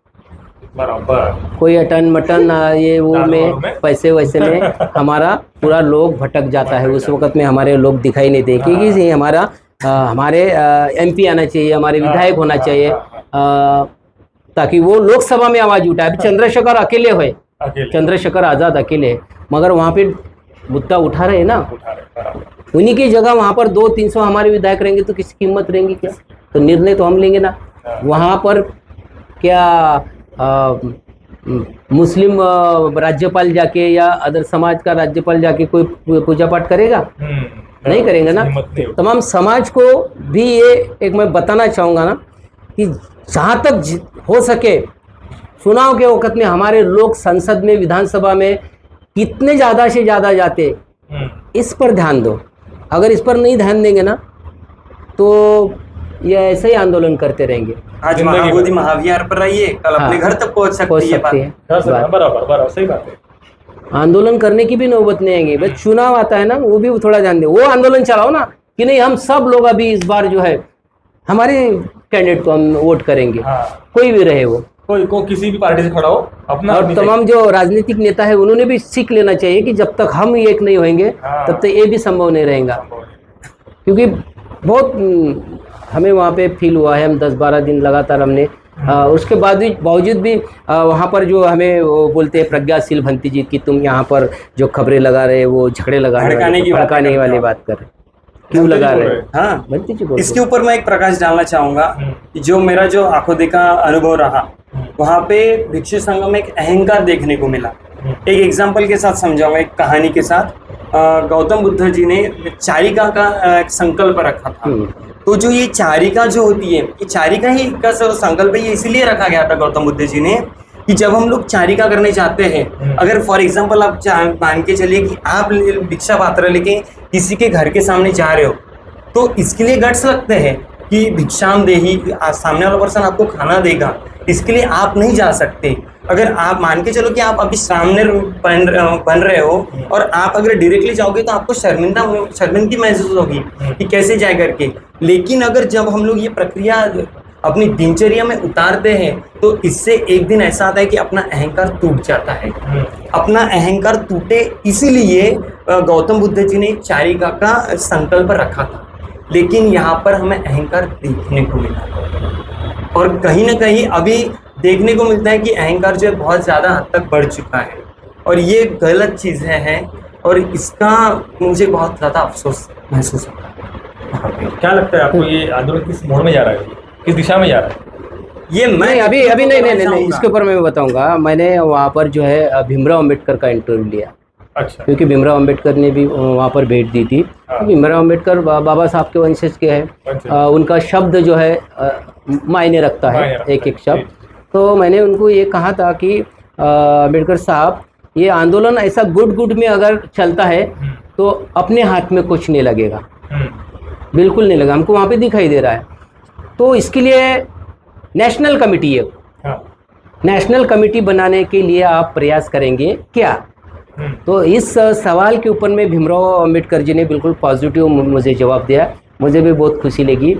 बराबर, कोई अटन मटन ये वो में पैसे वैसे में हमारा पूरा लोग भटक जाता है। उस वक्त में हमारे लोग दिखाई नहीं देते कि हमारा हमारे MP आना चाहिए, हमारे विधायक होना चाहिए, ताकि वो लोकसभा में आवाज उठाए। अभी चंद्रशेखर अकेले हुए, चंद्रशेखर आज़ाद अकेले है, मगर वहाँ पे मुद्दा उठा रहे हैं ना। उन्हीं की जगह वहाँ पर 200-300 हमारे विधायक रहेंगे तो किसी कीमत रहेंगी क्या? तो निर्णय तो हम लेंगे ना। वहाँ पर क्या मुस्लिम राज्यपाल जाके या अदर समाज का राज्यपाल जाके कोई पूजा पाठ करेगा? नहीं करेंगे ना। तमाम समाज को भी ये एक मैं बताना चाहूँगा ना कि जहाँ तक हो सके चुनाव के वक्त में हमारे लोग संसद में, विधानसभा में कितने ज़्यादा से ज़्यादा जाते, इस पर ध्यान दो। अगर इस पर नहीं ध्यान देंगे ना तो ये ऐसे ही आंदोलन करते रहेंगे। आज जिंदगी भर। महाबोधि महाविहार पर रहिए, कल अपने हाँ, घर तक पहुंच पहुंच सकती है सकती है। बात। बराबर बराबर, सही बात है। आंदोलन करने की भी नौबत नहीं आएगी, बस चुनाव आता है ना, वो भी थोड़ा ध्यान दे, वो आंदोलन चलाओ ना कि नहीं हम सब लोग अभी इस बार जो है हमारे कैंडिडेट को हम वोट करेंगे, हाँ, कोई भी रहे वो। को किसी भी पार्टी से खड़ा हो, अपना और आदमी तमाम जो राजनीतिक नेता है उन्होंने भी सीख लेना चाहिए कि जब तक हम एक नहीं होंगे हाँ। तब तक ये भी संभव नहीं रहेगा। चाहिए। क्योंकि बहुत हमें वहाँ पे फील हुआ है, हम 10-12 दिन लगातार हमने उसके बावजूद भी वहाँ पर जो हमें वो बोलते हैं प्रज्ञाशील भंती जी कि तुम यहाँ पर जो खबरें लगा रहे वो झगड़े भड़काने की बातें भड़काने करते वाली हो। बात कर रहे, क्यों लगा बोल रहे रहे हैं? हाँ, भंती जी बोल इसके ऊपर मैं एक प्रकाश डालना चाहूंगा कि जो मेरा जो आंखों देखा अनुभव रहा, वहाँ पे भिक्षु संघ में एक अहंकार देखने को मिला। एक एग्जाम्पल के साथ समझाऊंगा, एक कहानी के साथ। गौतम बुद्ध जी ने चारिका का एक संकल्प रखा था। तो जो ये चारिका जो होती है, ये चारिका ही का संकल्प ये इसीलिए रखा गया था गौतम बुद्ध जी ने कि जब हम लोग चारिका करने जाते हैं, अगर फॉर एग्जाम्पल आप मान के चलिए कि आप भिक्षा पात्र लेके किसी के घर के सामने जा रहे हो, तो इसके लिए गट्स लगते हैं कि भिक्षाम देही, सामने वाला पर्सन आपको खाना देगा, इसके लिए आप नहीं जा सकते। अगर आप मान के चलो कि आप अभी सामने बन रहे हो और आप अगर डायरेक्टली जाओगे तो आपको शर्मिंदगी महसूस होगी कि कैसे जाए करके। लेकिन अगर जब हम लोग ये प्रक्रिया अपनी दिनचर्या में उतारते हैं तो इससे एक दिन ऐसा आता है कि अपना अहंकार टूट जाता है। अपना अहंकार टूटे इसीलिए गौतम बुद्ध जी ने चारिका का संकल्प रखा था। लेकिन यहाँ पर हमें अहंकार देखने को मिला और कहीं ना कहीं अभी देखने को मिलता है कि अहंकार जो है बहुत ज़्यादा हद तक बढ़ चुका है और ये गलत चीज़ें हैं और इसका मुझे बहुत ज़्यादा अफसोस महसूस होता है। क्या लगता है आपको ये आंदोलन किस मोड़ में जा रहा है, किस दिशा में जा रहा है? ये मैं नहीं अभी नहीं चाहूंगा। इसके ऊपर मैं बताऊंगा। मैंने वहाँ पर जो है भीमराव अम्बेडकर का इंटरव्यू लिया, अच्छा, क्योंकि भीमराव अम्बेडकर ने भी वहाँ पर भेंट दी थी। हाँ। भीमराव अम्बेडकर बाबा साहब के वंशज के हैं, अच्छा। उनका शब्द जो है मायने रखता है, मायने रखता एक है, एक शब्द। तो मैंने उनको ये कहा था कि अम्बेडकर साहब, ये आंदोलन ऐसा गुट में अगर चलता है तो अपने हाथ में कुछ नहीं लगेगा, बिल्कुल नहीं लगा, हमको वहाँ पे दिखाई दे रहा है। तो इसके लिए नेशनल कमेटी है, हाँ, नेशनल कमेटी बनाने के लिए आप प्रयास करेंगे क्या? तो इस सवाल के ऊपर में भीमराव अम्बेडकर जी ने बिल्कुल पॉजिटिव मुझे जवाब दिया। मुझे भी बहुत खुशी लगी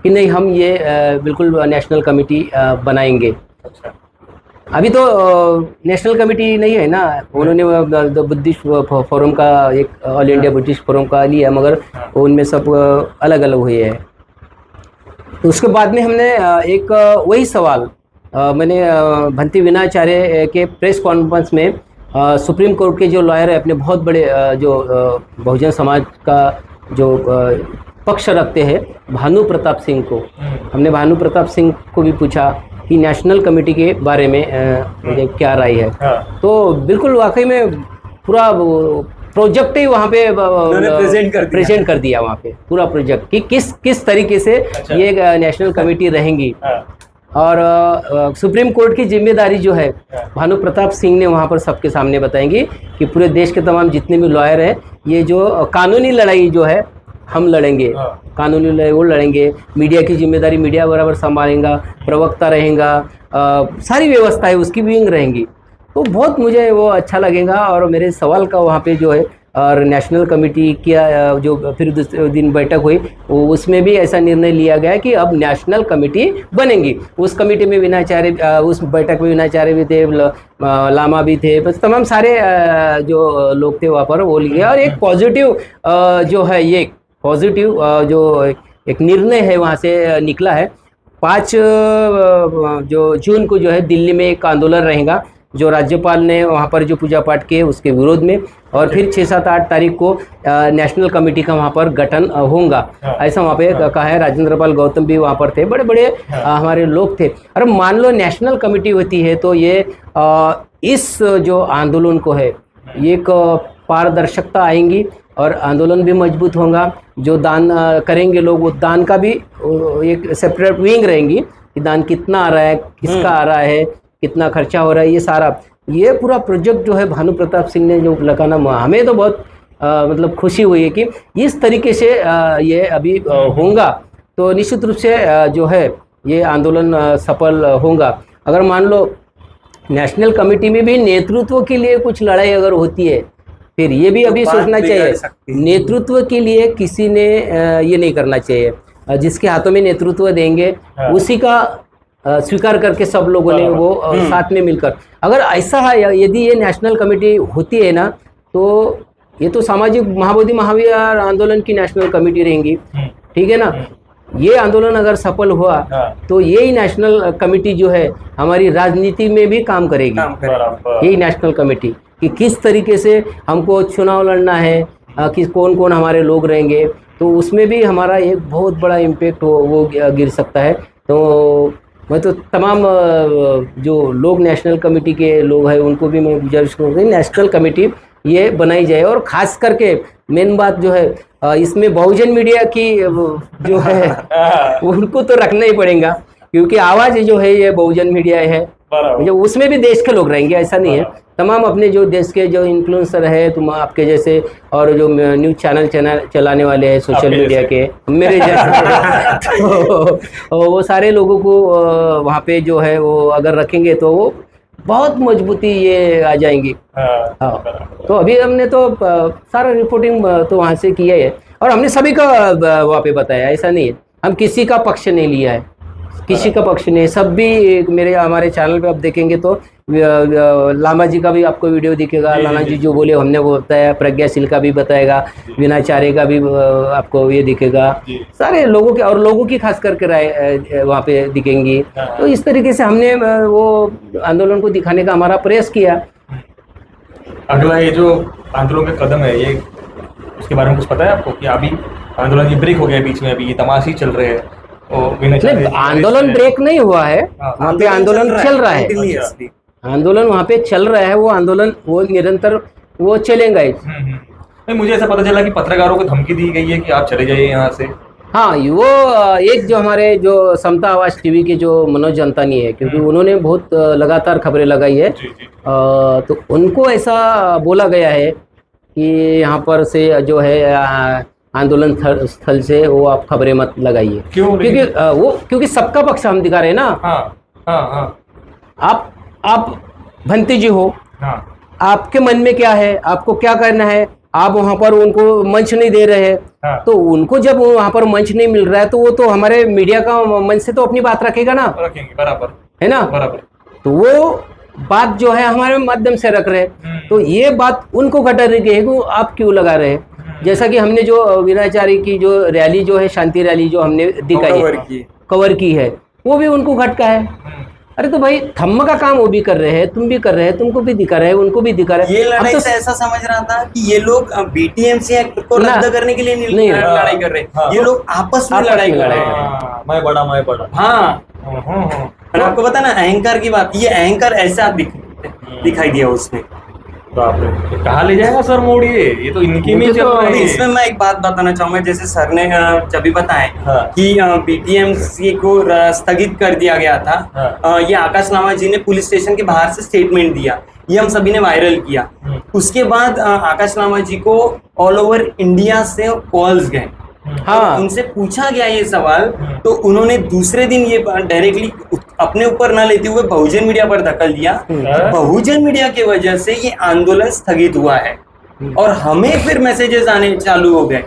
कि नहीं, हम ये बिल्कुल नेशनल कमेटी बनाएंगे। अच्छा, अभी तो नेशनल कमेटी नहीं है ना, उन्होंने बुद्धिस्ट फोरम का, एक ऑल इंडिया बुद्धिस्ट फोरम का लिया, मगर उनमें सब अलग अलग हुए हैं। तो उसके बाद में हमने एक वही सवाल मैंने भंती विनाचार्य के प्रेस कॉन्फ्रेंस में सुप्रीम कोर्ट के जो लॉयर है, अपने बहुत बड़े जो बहुजन समाज का जो पक्ष रखते हैं, भानु प्रताप सिंह को, हमने भानु प्रताप सिंह को भी पूछा कि नेशनल कमेटी के बारे में मुझे क्या राय है। हाँ, तो बिल्कुल वाकई में पूरा प्रोजेक्ट ही वहाँ पे प्रेजेंट कर दिया वहाँ पे, पूरा प्रोजेक्ट कि किस तरीके से अच्छा। ये नेशनल कमेटी रहेंगी। हाँ, और सुप्रीम कोर्ट की जिम्मेदारी जो है भानु प्रताप सिंह ने वहाँ पर सबके सामने बताएंगी कि पूरे देश के तमाम जितने भी लॉयर हैं, ये जो कानूनी लड़ाई जो है हम लड़ेंगे, हाँ। कानूनी लड़ाई वो लड़ेंगे। मीडिया की जिम्मेदारी मीडिया बराबर संभालेगा, प्रवक्ता रहेगा, सारी व्यवस्थाएं उसकी विंग रहेंगी। तो बहुत मुझे वो अच्छा लगेगा। और मेरे सवाल का वहाँ पे जो है और नेशनल कमेटी किया, जो फिर दूसरे दिन बैठक हुई, उसमें भी ऐसा निर्णय लिया गया कि अब नेशनल कमेटी बनेंगी। उस कमेटी में विनाचार्य, उस बैठक में विनाचार्य भी थे, लामा भी थे, बस तमाम सारे जो लोग थे वहाँ पर वो लिए। और एक पॉजिटिव जो है, ये पॉजिटिव जो एक निर्णय है वहाँ से निकला है। 5 जो जून को जो है दिल्ली में एक आंदोलन रहेगा, जो राज्यपाल ने वहाँ पर जो पूजा पाठ किए उसके विरोध में, और फिर 6, 7, 8 तारीख को नेशनल कमेटी का वहाँ पर गठन होगा, ऐसा वहाँ पे कहा है। राजेंद्र पाल गौतम भी वहाँ पर थे, बड़े बड़े हमारे लोग थे। और मान लो नेशनल कमेटी होती है तो ये इस जो आंदोलन को है, ये एक पारदर्शिता आएंगी और आंदोलन भी मजबूत होगा। जो दान करेंगे लोग, वो दान का भी एक सेपरेट विंग रहेंगी कि दान कितना आ रहा है, किसका आ रहा है, कितना खर्चा हो रहा है, ये सारा, ये पूरा प्रोजेक्ट जो है भानु प्रताप सिंह ने जो लगाना, हमें तो बहुत मतलब खुशी हुई है कि इस तरीके से ये अभी होगा तो निश्चित रूप से जो है ये आंदोलन सफल होगा। अगर मान लो नेशनल कमेटी में भी नेतृत्व के लिए कुछ लड़ाई अगर होती है, फिर ये भी अभी बात सोचना बिगड़ चाहिए, सकती है। नेतृत्व के लिए किसी ने ये नहीं करना चाहिए। जिसके हाथों में नेतृत्व देंगे उसी का स्वीकार करके सब लोगों ने वो साथ में मिलकर, अगर ऐसा है यदि ये नेशनल कमेटी होती है ना, तो ये तो सामाजिक महाबोधि महावीर आंदोलन की नेशनल कमेटी रहेंगी, ठीक है ना। ये आंदोलन अगर सफल हुआ तो यही नेशनल कमेटी जो है हमारी राजनीति में भी काम करेगी। यही नेशनल कमेटी कि किस तरीके से हमको चुनाव लड़ना है, कि कौन कौन हमारे लोग रहेंगे, तो उसमें भी हमारा एक बहुत बड़ा इम्पेक्ट वो गिर सकता है। तो मैं तो तमाम जो लोग नेशनल कमेटी के लोग हैं उनको भी मैं गुजारिश करूँगा नेशनल कमेटी ये बनाई जाए। और ख़ास करके मेन बात जो है इसमें बहुजन मीडिया की जो है उनको तो रखना ही पड़ेगा, क्योंकि आवाज़ जो है ये बहुजन मीडिया है, जो उसमें भी देश के लोग रहेंगे, ऐसा नहीं है। तमाम अपने जो देश के जो इन्फ्लुएंसर है, तुम आपके जैसे, और जो न्यूज़ चैनल चलाने वाले हैं सोशल मीडिया के, मेरे जैसे तो वो सारे लोगों को वहाँ पे जो है वो अगर रखेंगे तो वो बहुत मजबूती ये आ जाएंगी। हाँ, तो अभी हमने तो सारा रिपोर्टिंग तो वहाँ से किया है और हमने सभी का वहाँ पे बताया, ऐसा नहीं है हम किसी का पक्ष नहीं लिया है, किसी का पक्ष नहीं। सब भी मेरे हमारे चैनल पे आप देखेंगे तो लामा जी का भी आपको वीडियो दिखेगा, लामा जी जो बोले हमने वो बताया, प्रज्ञाशील का भी बताएगा, विनाचार्य का भी आपको ये दिखेगा, सारे लोगों के और लोगों की खास करके राय वहाँ पे दिखेंगी। तो इस तरीके से हमने वो आंदोलन को दिखाने का हमारा प्रयास किया। अगला ये जो आंदोलन का कदम है, ये उसके बारे में कुछ पता है आपको कि अभी आंदोलन की ब्रेक हो गया बीच में, अभी ये तमाशे चल रहे हैं? नहीं, आंदोलन ब्रेक नहीं हुआ है, वहाँ पे आंदोलन चल रहा है, आंदोलन वहाँ पे चल रहा है, वो आंदोलन वो निरंतर वो चलेगा ही। नहीं, मुझे ऐसा पता चला कि पत्रकारों को धमकी दी गई है कि आप चले जाइए यहाँ से। हाँ, वो एक जो हमारे जो समता आवाज़ टीवी के जो मनोज जनतानी है, क्योंकि उन्होंने बहुत लगातार खबरें लगाई है, तो उनको ऐसा बोला गया है कि यहाँ पर से जो है आंदोलन स्थल से वो आप खबरें मत लगाइए। क्यों? क्योंकि सबका पक्ष हम दिखा रहे हैं ना। आप भंती जी हो, आपके मन में क्या है, आपको क्या करना है, आप वहाँ पर उनको मंच नहीं दे रहे हैं, तो उनको जब वहाँ पर मंच नहीं मिल रहा है तो वो तो हमारे मीडिया का मंच से तो अपनी बात रखेगा ना, रखेंगे, बराबर है ना, बराबर। तो वो बात जो है हमारे माध्यम से रख रहे हैं, तो ये बात उनको घटा रही है कि आप क्यों लगा रहे हैं। जैसा कि हमने जो विनाचार्य की जो रैली जो है, शांति रैली जो हमने दिखाई कवर की है, वो भी उनको खटका है। अरे तो भाई थम्म का काम वो भी कर रहे हैं, तुम भी कर रहे हैं, तुमको भी दिखा रहे हैं, उनको भी दिखा रहे हैं। ये लड़ाई से ऐसा समझ रहा था कि ये लोग बीटीएमसी एक्ट को रद्द करने के लिए नहीं लड़ाई कर रहे, ये लोग आपस में लड़ाई कर रहे हैं। मैं बड़ा। हाँ, और आपको पता ना अहंकार की बात, ये अहंकार ऐसा दिखाई दिया उसमें। कहाँ ले जाएगा सर मोड़, ये तो इनकी में चल रहा है। इसमें मैं एक बात बताना चाहूंगा, जैसे सर ने जब भी बताया कि बीटीएमसी को स्थगित कर दिया गया था, ये आकाश लामा जी ने पुलिस स्टेशन के बाहर से स्टेटमेंट दिया, ये हम सभी ने वायरल किया। उसके बाद आकाश लामा जी को ऑल ओवर इंडिया से कॉल्स गए, हाँ, उनसे पूछा गया ये सवाल, तो उन्होंने दूसरे दिन ये डायरेक्टली अपने ऊपर ना लेते हुए बहुजन मीडिया पर धक्कल दिया। बहुजन मीडिया की वजह से ये आंदोलन स्थगित हुआ है, और हमें फिर मैसेजेस आने चालू हो गए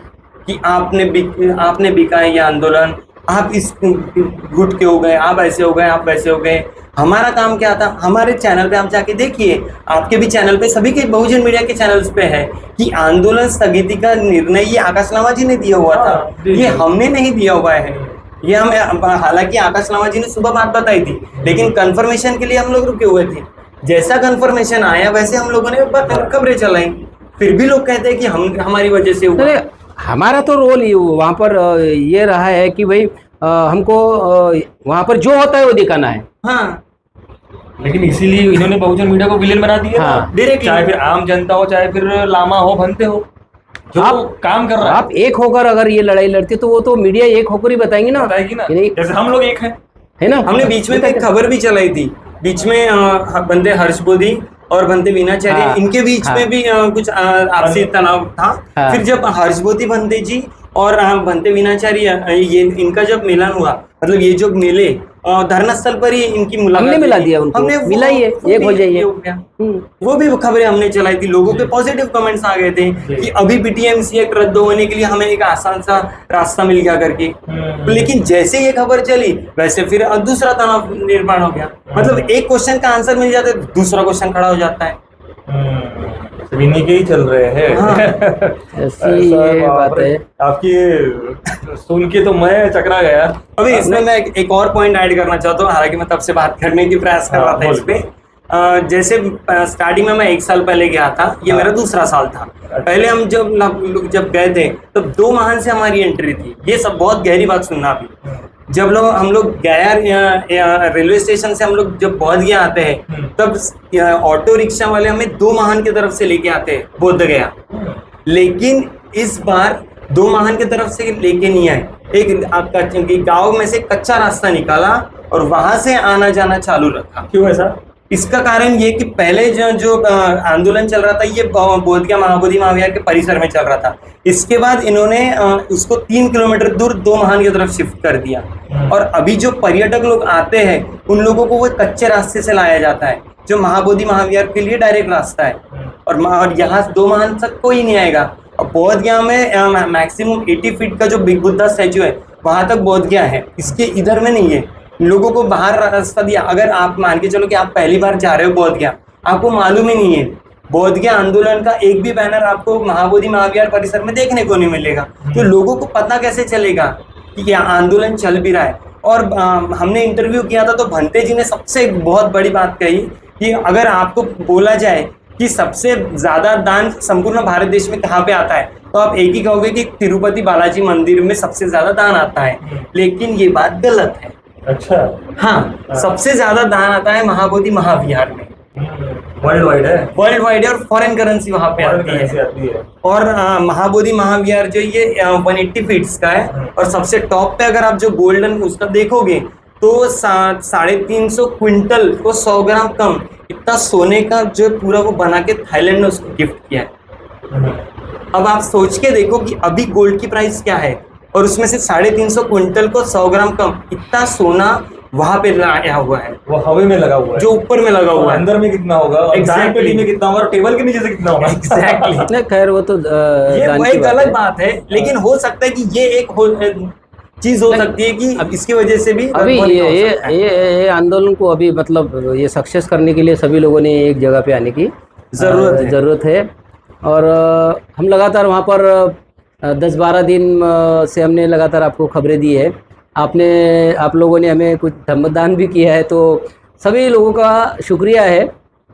कि आपने बिका है ये आंदोलन, आप इस गुट के हो गए, आप ऐसे हो गए, आप वैसे हो गए। हमारा काम क्या था, हमारे चैनल पे आप जाके देखिए, आपके भी चैनल पे, सभी के बहुजन मीडिया के चैनल्स पे है कि आंदोलन स्थगिति का निर्णय ये आकाश लामा जी ने दिया हुआ था, ये हमने नहीं दिया हुआ है। ये हम, हालांकि आकाश लामा जी ने सुबह बात बताई थी, लेकिन कंफर्मेशन के लिए हम लोग रुके हुए थे। जैसा कंफर्मेशन आया वैसे हम लोगों ने खबरें चलाई, फिर भी लोग कहते हैं कि हमारी वजह से हुआ। हमारा तो रोल ही वहाँ पर ये रहा है कि भाई हमको वहाँ पर जो होता है वो दिखाना है। हाँ, लेकिन इसीलिए इन्होंने बहुजन मीडिया को विलेन बना दिया। हाँ, डायरेक्टली, चाहे फिर आम जनता हो, चाहे फिर लामा हो, भंते हो, जो आप काम कर रहा है। आप एक होकर अगर ये लड़ाई लड़ते तो वो तो मीडिया एक होकर ही बताएंगी ना, जैसे हम लोग एक हैं, है ना। हमने बीच में एक खबर भी चलाई थी, बीच में बंदे हर्ष बोधी और भंते वीणाचार्य, हाँ, इनके बीच हाँ, में भी कुछ आपसी तनाव था। हाँ, फिर जब हर्षबोधी भंते जी और भंते वीणाचार्य ये इनका जब मिलन हुआ, मतलब ये जो मिले धरना स्थल पर ही इनकी मुलाकात हमने मिला हुई थी। दिया उनको, हमने मिला ही है, एक हो जाइए। हो गया। वो भी खबरें हमने चलाई थी, लोगों के पॉजिटिव कमेंट्स आ गए थे कि अभी पीटीएमसी एक्ट रद्द होने के लिए हमें एक आसान सा रास्ता मिल गया करके। लेकिन जैसे ये खबर चली वैसे फिर दूसरा तनाव निर्माण हो गया। मतलब एक क्वेश्चन का आंसर मिल जाता है, दूसरा क्वेश्चन खड़ा हो जाता है। इन्हीं के ही चल रहे हैं। हाँ। ऐसी ऐसा ये बाप बात रे, है। आपकी ये सुन के तो मैं चकरा गया। अभी इसमें मैं एक और पॉइंट ऐड करना चाहता हूँ, हालांकि मैं तब से बात करने की प्रयास कर रहा था इस पे। जैसे स्टार्टिंग में मैं 1 साल पहले गया था, ये मेरा दूसरा साल था। पहले हम जब गए थे तब 2 वाहन से हमारी एंट्री थी। ये सब बहुत गहरी बात सुनना अभी। जब हम लोग गया रेलवे स्टेशन से हम लोग जब बोध गया आते हैं तब ऑटो रिक्शा वाले हमें 2 वाहन की तरफ से लेके आते हैं बोध गया। लेकिन इस बार 2 वाहन की तरफ से लेके नहीं आए, एक गांव में से कच्चा रास्ता निकाला और वहां से आना जाना चालू रखा। क्यों ऐसा? इसका कारण ये कि पहले जो आंदोलन चल रहा था ये बोधगया महाबोधि महाविहार के परिसर में चल रहा था। इसके बाद इन्होंने उसको 3 किलोमीटर दूर 2 वाहन की तरफ शिफ्ट कर दिया। और अभी जो पर्यटक लोग आते हैं उन लोगों को वो कच्चे रास्ते से लाया जाता है जो महाबोधि महाविहार के लिए डायरेक्ट रास्ता है। और यहाँ 2 वाहन तक कोई नहीं आएगा। और बोधगया में मैक्सिमम 80 फीट का जो बिग बुद्धा स्टैचू है वहां तक बोधगया है, इसके इधर में नहीं है। लोगों को बाहर रास्ता दिया। अगर आप मान के चलो कि आप पहली बार जा रहे हो बोधगया, आपको मालूम ही नहीं है, बोधगया आंदोलन का एक भी बैनर आपको महाबोधि महाविहार परिसर में देखने को नहीं मिलेगा। तो लोगों को पता कैसे चलेगा कि आंदोलन चल भी रहा है। और हमने इंटरव्यू किया था तो भंते जी ने सबसे एक बहुत बड़ी बात कही कि अगर आपको बोला जाए कि सबसे ज्यादा दान संपूर्ण भारत देश में कहाँ पे आता है तो आप एक ही कहोगे कि तिरुपति बालाजी मंदिर में सबसे ज्यादा दान आता है। लेकिन ये बात गलत है। अच्छा, हाँ, सबसे ज्यादा दान आता है महाबोधि महाविहार में। वर्ल्ड वाइड है, वर्ल्ड वाइड है और फॉरेन करेंसी वहां पे आती है। और महाबोधि महाविहार जो ये 180 फीट्स का है और सबसे टॉप पे अगर आप जो गोल्डन उसका देखोगे तो 350 क्विंटल को 100 ग्राम कम इतना सोने का जो पूरा वो बना के थाईलैंड ने उसको गिफ्ट किया है। अब आप सोच के देखो कि अभी गोल्ड की प्राइस क्या है और उसमें से 350 क्विंटल को 100 ग्राम कम इतना सोना वहां पे लगाया हुआ है, वो हवे में लगा हुआ है, जो ऊपर में लगा हुआ है। अंदर में कितना होगा और दान पेटी में कितना होगा और टेबल के नीचे से कितना होगा। एग्जैक्टली। नहीं, खैर वो तो ये दान वो की एक अलग बात है, लेकिन हो सकता है कि ये एक चीज हो सकती है कि अब इसकी वजह से भी अभी बदबू हो सकता है। ये आंदोलन को अभी मतलब ये सक्सेस करने के लिए सभी लोगों ने एक जगह पे आने की ज़रूरत है। और हम लगातार वहाँ पर 10-12 दिन से हमने लगातार आपको खबरें दी है। आप लोगों ने हमें कुछ धम्मदान भी किया है, तो सभी लोगों का शुक्रिया है।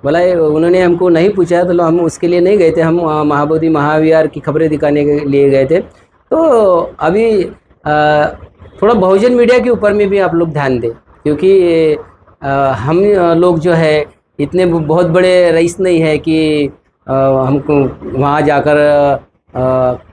भला उन्होंने हमको नहीं पूछा है तो हम उसके लिए नहीं गए थे, हम महाबोधि महाविहार की खबरें दिखाने के लिए गए थे। तो अभी थोड़ा बहुजन मीडिया के ऊपर में भी आप लोग ध्यान दें, क्योंकि हम लोग जो है इतने बहुत बड़े रईस नहीं है कि हमको वहाँ जाकर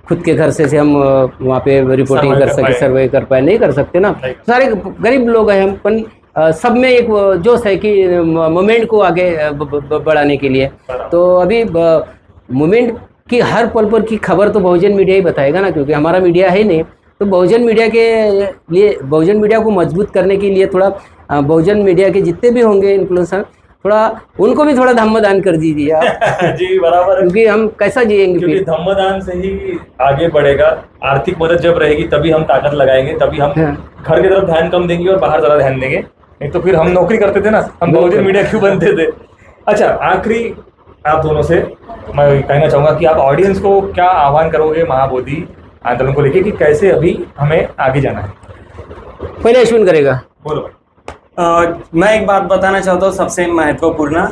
खुद के घर से हम वहाँ पे रिपोर्टिंग कर सके, सर्वे कर पाए, नहीं कर सकते ना। सारे गरीब लोग हैं हम, पर सब में एक जोश है कि मूवमेंट को आगे बढ़ाने के लिए। तो अभी मूवमेंट की हर पल पर की खबर तो बहुजन मीडिया ही बताएगा ना, क्योंकि हमारा मीडिया है ही नहीं। तो बहुजन मीडिया के लिए, बहुजन मीडिया को मजबूत करने के लिए थोड़ा बहुजन मीडिया के जितने भी होंगे इन्फ्लुएंसर, थोड़ा उनको भी थोड़ा धम्मदान कर दीजिए आप। जी बराबर, क्योंकि हम कैसा जिएंगे, क्योंकि धम्मदान से ही आगे बढ़ेगा। आर्थिक मदद जब रहेगी तभी हम ताकत लगाएंगे, तभी हम घर की तरफ ध्यान कम देंगे और बाहर ज्यादा ध्यान देंगे। नहीं तो फिर हम नौकरी करते थे ना, हम बहुजन मीडिया क्यों बनते थे। अच्छा, आखिरी आप दोनों से मैं कहना चाहूंगा कि आप ऑडियंस को क्या आह्वान करोगे महाबोधि आंदोलन को लेके कि कैसे अभी हमें आगे जाना है? पहले अश्विन करेगा। बोलो। मैं एक बात बताना चाहता हूँ सबसे महत्वपूर्ण,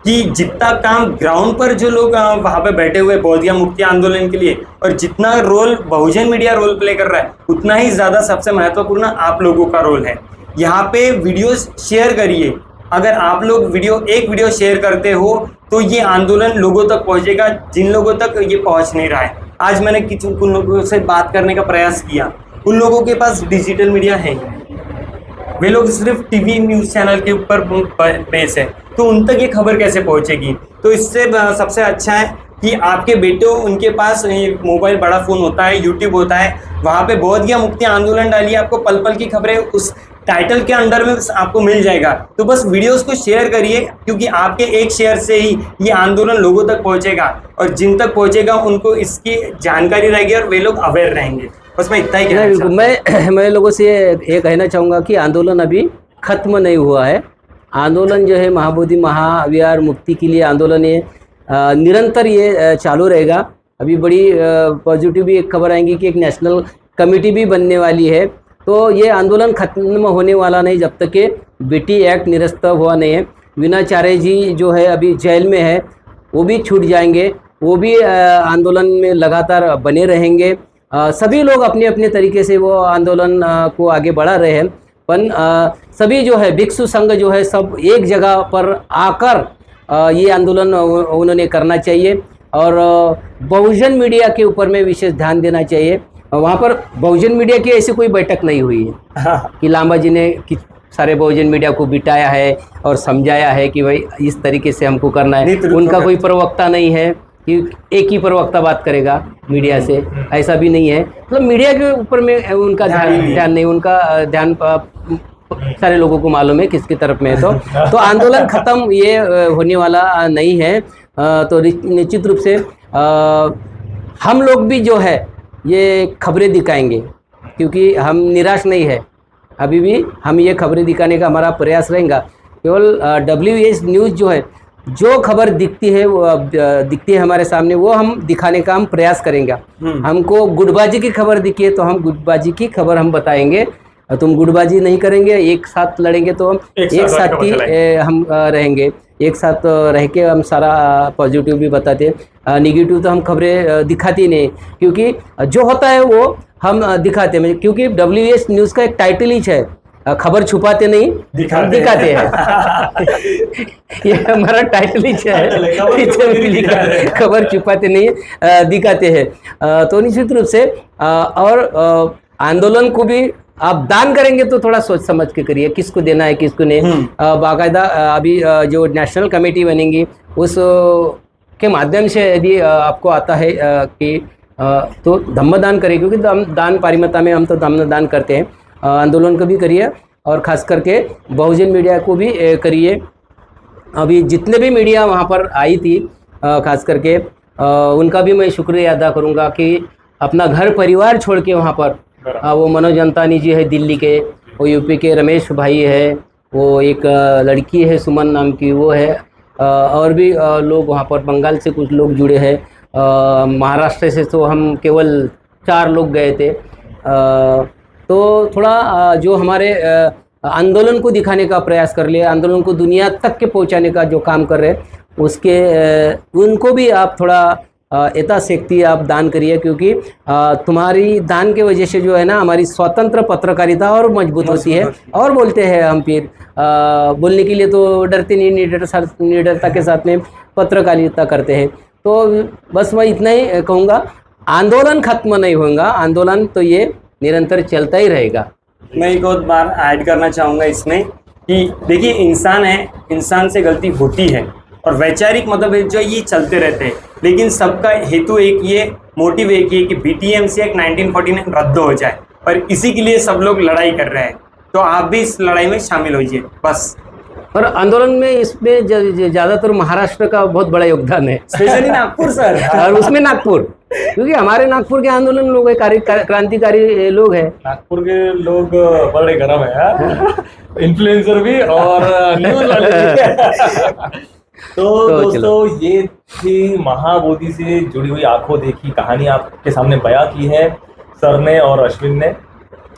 कि जितना काम ग्राउंड पर जो लोग वहाँ पे बैठे हुए बोधगया मुक्ति आंदोलन के लिए और जितना रोल बहुजन मीडिया रोल प्ले कर रहा है, उतना ही ज़्यादा सबसे महत्वपूर्ण आप लोगों का रोल है। यहाँ पे वीडियोस शेयर करिए। अगर आप लोग एक वीडियो शेयर करते हो तो ये आंदोलन लोगों तक पहुँचेगा जिन लोगों तक ये पहुँच नहीं रहा है। आज मैंने कुछ लोगों से बात करने का प्रयास किया, उन लोगों के पास डिजिटल मीडिया है, वे लोग सिर्फ टीवी न्यूज़ चैनल के ऊपर बेस है, तो उन तक ये खबर कैसे पहुंचेगी। तो इससे सबसे अच्छा है कि आपके बेटे उनके पास मोबाइल बड़ा फ़ोन होता है, यूट्यूब होता है, वहाँ पे बोध गया मुक्ति आंदोलन डालिए, आपको पल पल की खबरें उस टाइटल के अंडर में आपको मिल जाएगा। तो बस वीडियोस को शेयर करिए, क्योंकि आपके एक शेयर से ही ये आंदोलन लोगों तक पहुंचेगा, और जिन तक पहुंचेगा उनको इसकी जानकारी रहेगी और वे लोग अवेयर रहेंगे। बस मैं इतना ही कहना नहीं, चाहता हूं। मैं लोगों से ये कहना चाहूँगा कि आंदोलन अभी खत्म नहीं हुआ है। आंदोलन जो है महाबोधि महाविहार मुक्ति के लिए आंदोलन ये निरंतर ये चालू रहेगा। अभी बड़ी पॉजिटिव भी एक खबर आएंगी कि एक नेशनल कमेटी भी बनने वाली है। तो ये आंदोलन खत्म होने वाला नहीं जब तक कि बीटी एक्ट निरस्त हुआ नहीं है। वीणाचार्य जी जो है अभी जेल में है, वो भी छूट जाएंगे, वो भी आंदोलन में लगातार बने रहेंगे। सभी लोग अपने अपने तरीके से वो आंदोलन को आगे बढ़ा रहे हैं। पर सभी जो है भिक्षु संघ जो है सब एक जगह पर आकर ये आंदोलन उन्होंने करना चाहिए, और बहुजन मीडिया के ऊपर में विशेष ध्यान देना चाहिए। वहाँ पर बहुजन मीडिया की ऐसी कोई बैठक नहीं हुई है कि लांबा जी ने कि सारे बहुजन मीडिया को बिठाया है और समझाया है कि भाई इस तरीके से हमको करना है। उनका कोई प्रवक्ता नहीं है कि एक ही प्रवक्ता बात करेगा मीडिया से, ऐसा भी नहीं है। मतलब मीडिया के ऊपर में उनका ध्यान नहीं, उनका ध्यान सारे लोगों को मालूम है किसकी तरफ में है। तो आंदोलन खत्म ये होने वाला नहीं है। तो निश्चित रूप से हम लोग भी जो है ये खबरें दिखाएंगे, क्योंकि हम निराश नहीं है। अभी भी हम ये खबरें दिखाने का हमारा प्रयास रहेगा। केवल WH न्यूज़ जो है, जो खबर दिखती है हमारे सामने, वो हम दिखाने का हम प्रयास करेंगे। हमको गुटबाजी की खबर दिखी है तो हम गुटबाजी की खबर हम बताएंगे। तुम गुटबाजी नहीं करेंगे, एक साथ लड़ेंगे तो हम एक साथ ही हम रहेंगे। एक साथ रह के हम सारा पॉजिटिव भी बताते हैं, निगेटिव तो हम खबरें दिखाती नहीं, क्योंकि जो होता है वो हम दिखाते हैं। क्योंकि WH न्यूज़ का एक टाइटल ही है, खबर छुपाते नहीं दिखाते हैं। ये हमारा टाइटल ही है, खबर छुपाते नहीं दिखाते हैं। तो निश्चित रूप से और आंदोलन को भी आप दान करेंगे तो थोड़ा सोच समझ के करिए, किसको देना है किसको नहीं। बाकायदा अभी जो नेशनल कमेटी बनेंगी उस के माध्यम से यदि आपको आता है कि तो धम्मदान करिए, क्योंकि दान पारिमता में हम तो धम्मदान करते हैं। आंदोलन को भी करिए और ख़ास करके बहुजन मीडिया को भी करिए। अभी जितने भी मीडिया वहाँ पर आई थी ख़ास करके उनका भी मैं शुक्रिया अदा करूँगा कि अपना घर परिवार छोड़ के वहाँ पर वो मनोज अंतानी जी है दिल्ली के, वो यूपी के रमेश भाई है, वो एक लड़की है सुमन नाम की वो है, और भी लोग वहाँ पर बंगाल से कुछ लोग जुड़े हैं, महाराष्ट्र से तो हम केवल 4 लोग गए थे। तो थोड़ा जो हमारे आंदोलन को दिखाने का प्रयास कर लिया, आंदोलन को दुनिया तक के पहुँचाने का जो काम कर रहे हैं उसके उनको भी आप थोड़ा यथाशक्ति आप दान करिए, क्योंकि तुम्हारी दान के वजह से जो है ना हमारी स्वतंत्र पत्रकारिता और मजबूत होती है। और बोलते हैं हम फिर बोलने के लिए तो डरते नहीं, निडरता के साथ में पत्रकारिता करते हैं। तो बस मैं इतना ही कहूँगा, आंदोलन खत्म नहीं होगा, आंदोलन तो ये निरंतर चलता ही रहेगा। मैं एक और बार ऐड करना चाहूँगा इसमें कि देखिए इंसान है, इंसान से गलती होती है और वैचारिक मतभेद जो ये चलते रहते हैं, लेकिन सबका हेतु एक ये मोटिव एक ही है कि BTMC एक्ट 1949 रद्द हो जाए, और इसी के लिए सब लोग लड़ाई कर रहे हैं। तो आप भी इस लड़ाई में शामिल होइए बस। और आंदोलन में इसमें ज़्यादातर महाराष्ट्र का बहुत बड़ा योगदान है, स्पेशली नागपुर सर। और उसमें नागपुर, क्योंकि हमारे नागपुर के आंदोलन लोग हैं, क्रांतिकारी लोग हैं। नागपुर के लोग बड़े गर्म है, इन्फ्लुएंसर भी और न्यूज़ वाले भी। तो दोस्तों ये थी महाबोधि से जुड़ी हुई आंखों देखी कहानी आपके सामने बयां की है सर ने और अश्विन ने।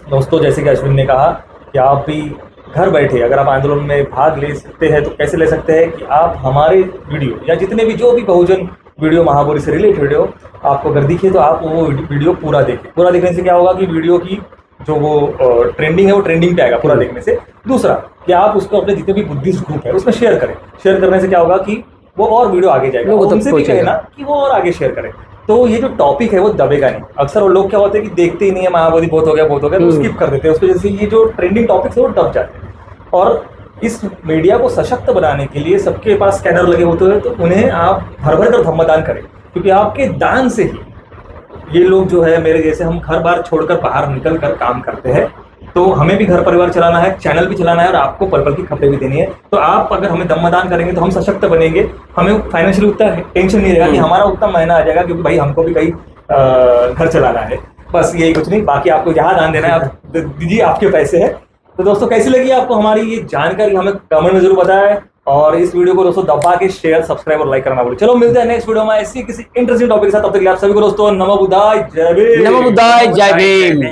दोस्तों जैसे कि अश्विन ने कहा कि आप भी घर बैठे अगर आप आंदोलन में भाग ले सकते हैं तो कैसे ले सकते हैं कि आप हमारे वीडियो या जितने भी जो भी बहुजन वीडियो महाबोधि से रिलेटेड हो आपको अगर दिखे तो आप वो वीडियो पूरा देखें। पूरा देखने से क्या होगा कि वीडियो की जो वो ट्रेंडिंग है वो ट्रेंडिंग पे आएगा पूरा देखने से। दूसरा कि आप उसको अपने जितने भी बुद्धिस्ट ग्रुप है उसमें शेयर करें। शेयर करने से क्या होगा कि वो और वीडियो आगे जाएगा, उनसे भी कहें ना कि वो और आगे शेयर करें। तो ये जो टॉपिक है वो दबेगा नहीं। अक्सर वो लोग क्या होते हैं कि देखते ही नहीं है महाबोधि बहुत हो गया तो स्किप कर देते हैं उसको, जैसे ये जो ट्रेंडिंग टॉपिक्स है वो दब जाते हैं। और इस मीडिया को सशक्त बनाने के लिए सबके पास स्कैनर लगे होते हैं, तो उन्हें आप भर भर कर धम्मदान करें, क्योंकि आपके दान से ही ये लोग जो है मेरे जैसे हम घर बार छोड़कर बाहर निकल कर काम करते हैं। तो हमें भी घर परिवार चलाना है, चैनल भी चलाना है और आपको पल पल की खबरें भी देनी है। तो आप अगर हमें दम्मदान करेंगे तो हम सशक्त बनेंगे, हमें फाइनेंशियली उतना टेंशन नहीं रहेगा कि हमारा उतना महीना आ जाएगा, क्योंकि भाई हमको भी कहीं घर चलाना है। बस यही, कुछ नहीं। बाकी आपको जहाँ दान देना है आप दीजिए, आपके पैसे हैं। तो दोस्तों कैसी लगी आपको हमारी ये जानकारी, हमें कमेंट में जरूर बताएं। और इस वीडियो को दोस्तों दबा के शेयर, सब्सक्राइब और लाइक करना भूलें। चलो मिलते हैं नेक्स्ट वीडियो में ऐसी किसी इंटरेस्टिंग टॉपिक के साथ। तब तक के लिए आप सभी को दोस्तों नमो बुद्धाय, जय भीम। नमो बुद्धाय, जय भीम।